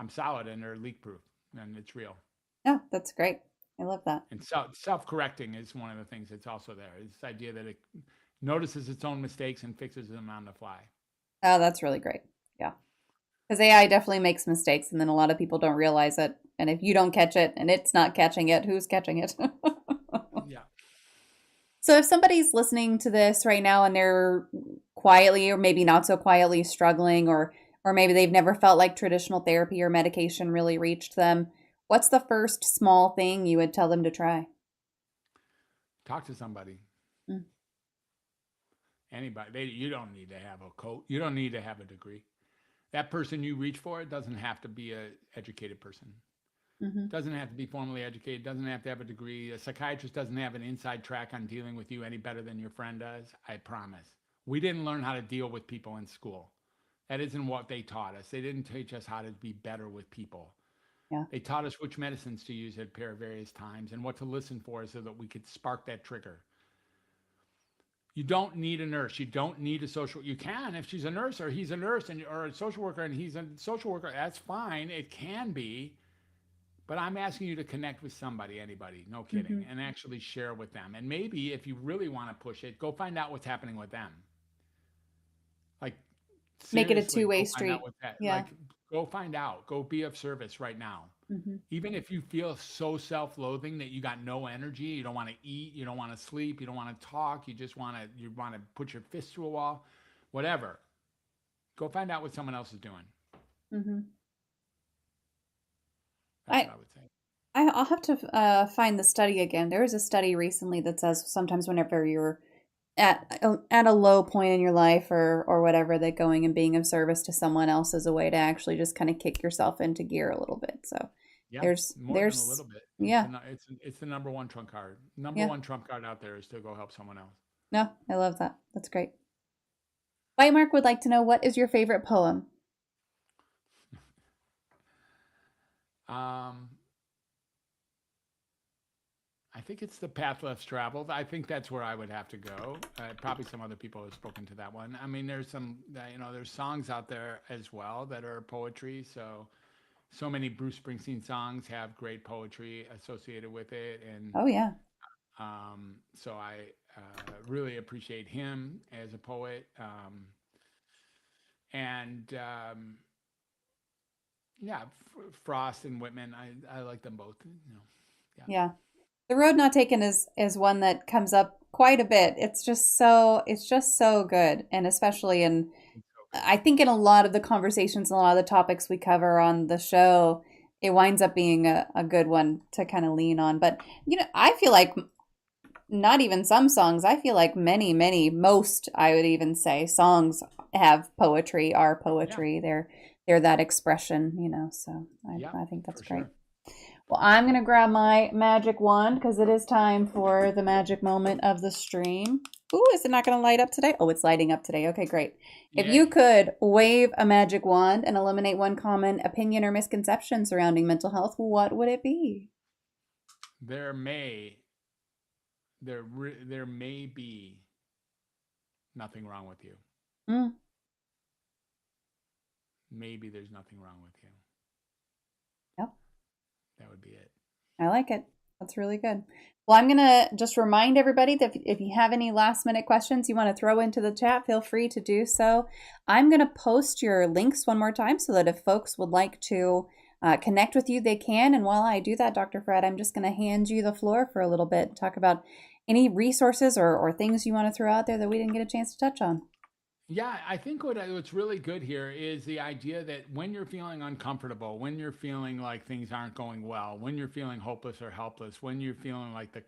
solid and they're leak proof and it's real. Oh, that's great. I love that. And self correcting is one of the things that's also there. It's this idea that it notices its own mistakes and fixes them on the fly. Oh, that's really great. Yeah. Because AI definitely makes mistakes, and then a lot of people don't realize it. And if you don't catch it and it's not catching it, who's catching it? Yeah. So if somebody's listening to this right now and they're quietly or maybe not so quietly struggling, or maybe they've never felt like traditional therapy or medication really reached them, what's the first small thing you would tell them to try? Talk to somebody. Mm. Anybody. You don't need to have a coat. You don't need to have a degree. That person you reach for, it doesn't have to be a educated person. Mm-hmm. Doesn't have to be formally educated, doesn't have to have a degree. A psychiatrist doesn't have an inside track on dealing with you any better than your friend does. I promise. We didn't learn how to deal with people in school. That isn't what they taught us. They didn't teach us how to be better with people. Yeah. They taught us which medicines to use at various times and what to listen for so that we could spark that trigger. You don't need a nurse. You don't need a social. You can if she's a nurse or he's a nurse and or a social worker and he's a social worker. That's fine. It can be, but I'm asking you to connect with somebody, anybody, no kidding, Mm-hmm. and actually share with them. And maybe if you really want to push it, go find out what's happening with them. Like Make it a seriously, two-way go find out street. what's that. Yeah. Like go find out. Go be of service right now. Mm-hmm. Even if you feel so self-loathing that you got no energy, you don't want to eat, you don't want to sleep, you don't want to talk, you want to put your fist to a wall, whatever. Go find out what someone else is doing. Mm-hmm. That's I what I would say. I'll have to find the study again. There was a study recently that says sometimes whenever you're at a low point in your life or whatever, that going and being of service to someone else is a way to actually just kind of kick yourself into gear a little bit. So Yeah, there's more than a there's little bit. yeah, It's the number one trump card. Number yeah. one trump card out there is to go help someone else. No, I love that. That's great. White Mark would like to know, what is your favorite poem? Um, I think it's the path less traveled. I think that's where I would have to go. Probably some other people have spoken to that one. I mean, there's some, there's songs out there as well that are poetry. So many Bruce Springsteen songs have great poetry associated with it, and Oh yeah. so I really appreciate him as a poet. And yeah, Frost and Whitman, I like them both. Yeah, Yeah. The Road Not Taken is one that comes up quite a bit. It's just so good, and especially in, it's so good. I think in a lot of the conversations and a lot of the topics we cover on the show, it winds up being a good one to kind of lean on. But I feel like not even some songs, I feel like most, I would even say, songs have poetry, are Yeah, poetry. They're that expression. So yeah, I think that's for great. sure. Well, I'm going to grab my magic wand because it is time for the magic moment of the stream. Ooh, is it not going to light up today? Oh, it's lighting up today. Okay, great. If you Yay. could wave a magic wand and eliminate one common opinion or misconception surrounding mental health, what would it be? There may there may be nothing wrong with you. Mm, Maybe there's nothing wrong with you. yep, That would be it. I like it. That's really good. Well, I'm going to just remind everybody that if you have any last minute questions you want to throw into the chat, feel free to do so. I'm going to post your links one more time so that if folks would like to connect with you, they can. And while I do that, Dr. Fred, I'm just going to hand you the floor for a little bit, talk about any resources or things you want to throw out there that we didn't get a chance to touch on. Yeah, I think what's really good here is the idea that when you're feeling uncomfortable, when you're feeling like things aren't going well, when you're feeling hopeless or helpless, when you're feeling like the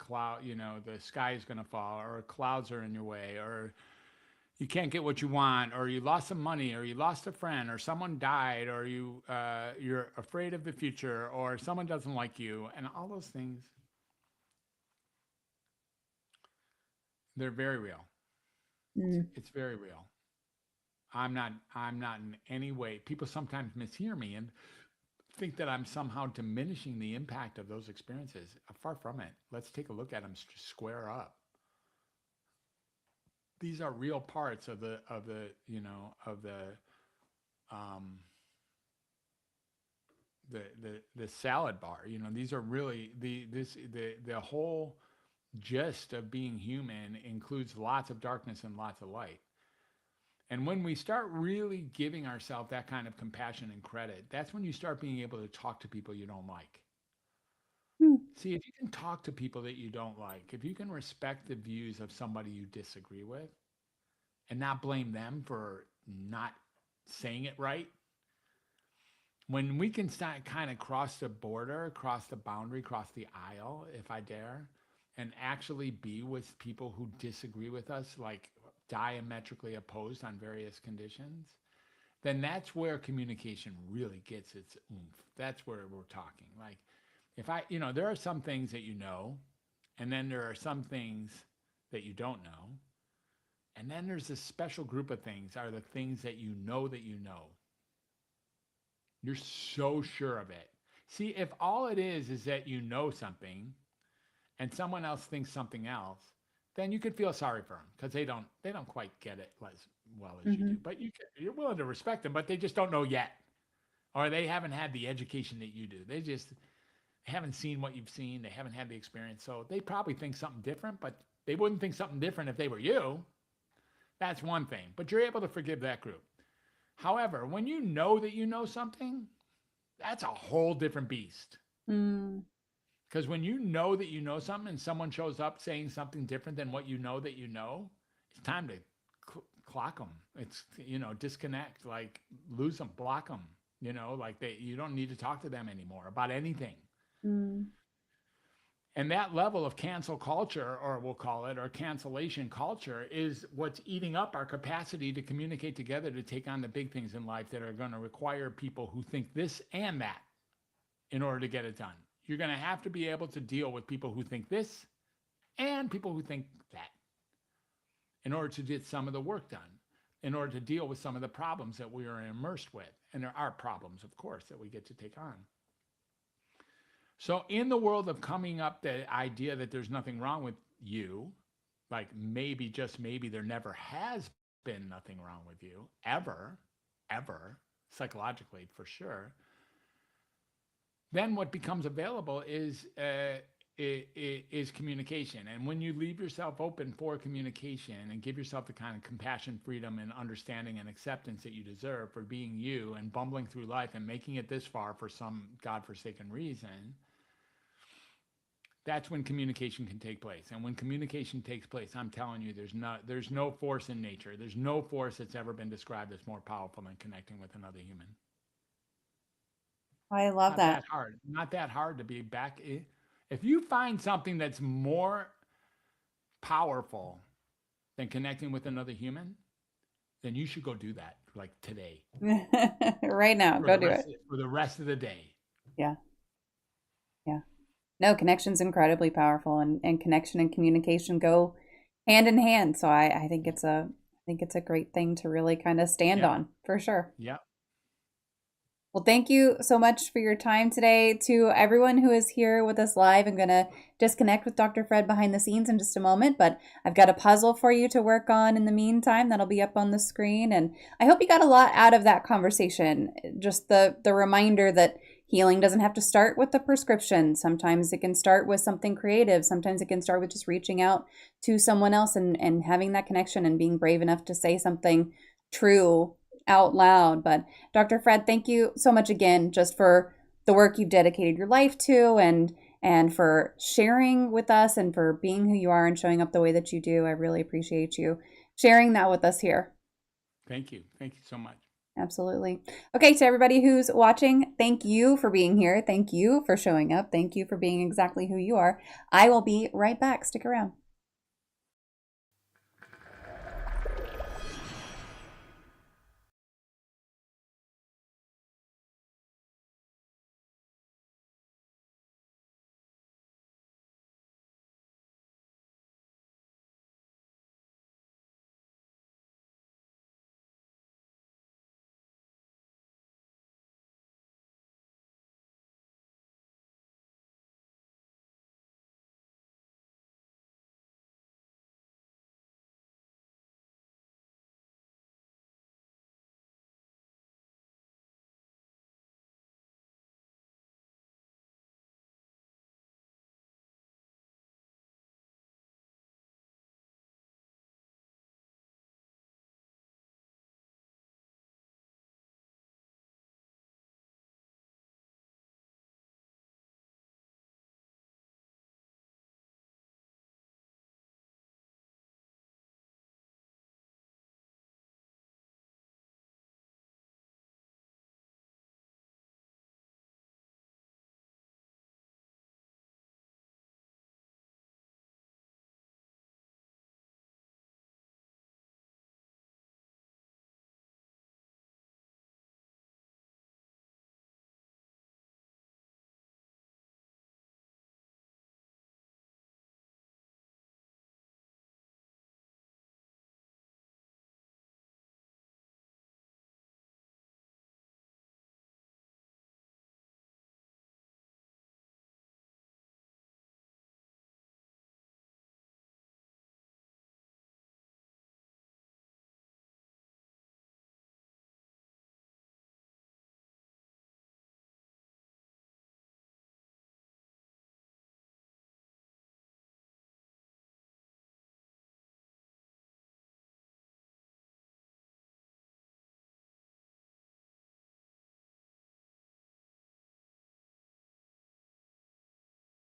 sky is going to fall, or clouds are in your way, or you can't get what you want, or you lost some money, or you lost a friend, or someone died, or you're afraid of the future, or someone doesn't like you, and all those things, they're very real. Mm, It's very real. I'm not in any way. People sometimes mishear me and think that I'm somehow diminishing the impact of those experiences. Far from it. Let's take a look at them square up. These are real parts um the salad bar. These are really the whole gist of being human includes lots of darkness and lots of light. And when we start really giving ourselves that kind of compassion and credit, that's when you start being able to talk to people you don't like. mm, See, if you can talk to people that you don't like, if you can respect the views of somebody you disagree with and not blame them for not saying it right, when we can start kind of cross the border, cross the boundary, cross the aisle, if I dare, and actually be with people who disagree with us, like diametrically opposed on various conditions, then that's where communication really gets its oomph. That's where we're talking. Like If I, there are some things that you know, and then there are some things that you don't know. And then there's this special group of things are the things that you know that you know. You're so sure of it. See, if all it is that you know something and someone else thinks something else, then you could feel sorry for them because they don't quite get it as well as you do. Hmm. But you're willing to respect them, but they just don't know yet, or they haven't had the education that you do. They just haven't seen what you've seen. They haven't had the experience, so they probably think something different. But they wouldn't think something different if they were you. That's one thing. But you're able to forgive that group. However, when you know that you know something, that's a whole different beast. Mm. Because when you know that you know something and someone shows up saying something different than what you know that you know, it's time to clock them. It's, disconnect, like lose them, block them, like you don't need to talk to them anymore about anything. Mm. And that level of cancel culture, or we'll call it, or cancellation culture, is what's eating up our capacity to communicate together to take on the big things in life that are going to require people who think this and that in order to get it done. You're going to have to be able to deal with people who think this and people who think that in order to get some of the work done, in order to deal with some of the problems that we are immersed with. And there are problems, of course, that we get to take on. So in the world of coming up the idea that there's nothing wrong with you, like maybe, just maybe, there never has been nothing wrong with you, ever, psychologically for sure, then what becomes available is communication. And when you leave yourself open for communication and give yourself the kind of compassion, freedom, and understanding and acceptance that you deserve for being you and bumbling through life and making it this far for some godforsaken reason, that's when communication can take place. And when communication takes place, I'm telling you, there's no force in nature. There's no force that's ever been described as more powerful than connecting with another human. I love Not that that. hard. Not that hard to be back. If you find something that's more powerful than connecting with another human, then you should go do that, like today, Right now, go do it. for the rest of the day. Yeah. Yeah. No, connection's incredibly powerful, and connection and communication go hand in hand. So I think it's a great thing to really kind of stand Yep. on for sure. Yep. Well, thank you so much for your time today. To everyone who is here with us live, I'm going to disconnect with Dr. Fred behind the scenes in just a moment, but I've got a puzzle for you to work on in the meantime that'll be up on the screen. And I hope you got a lot out of that conversation. Just the reminder that healing doesn't have to start with the prescription. Sometimes it can start with something creative. Sometimes it can start with just reaching out to someone else and having that connection and being brave enough to say something true out loud. But Dr. Fred, thank you so much again just for the work you've dedicated your life to, and for sharing with us and for being who you are and showing up the way that you do. I really appreciate you sharing that with us here. Thank you. Thank you so much. Absolutely. Okay, to everybody who's watching, thank you for being here. Thank you for showing up. Thank you for being exactly who you are. I will be right back. Stick around.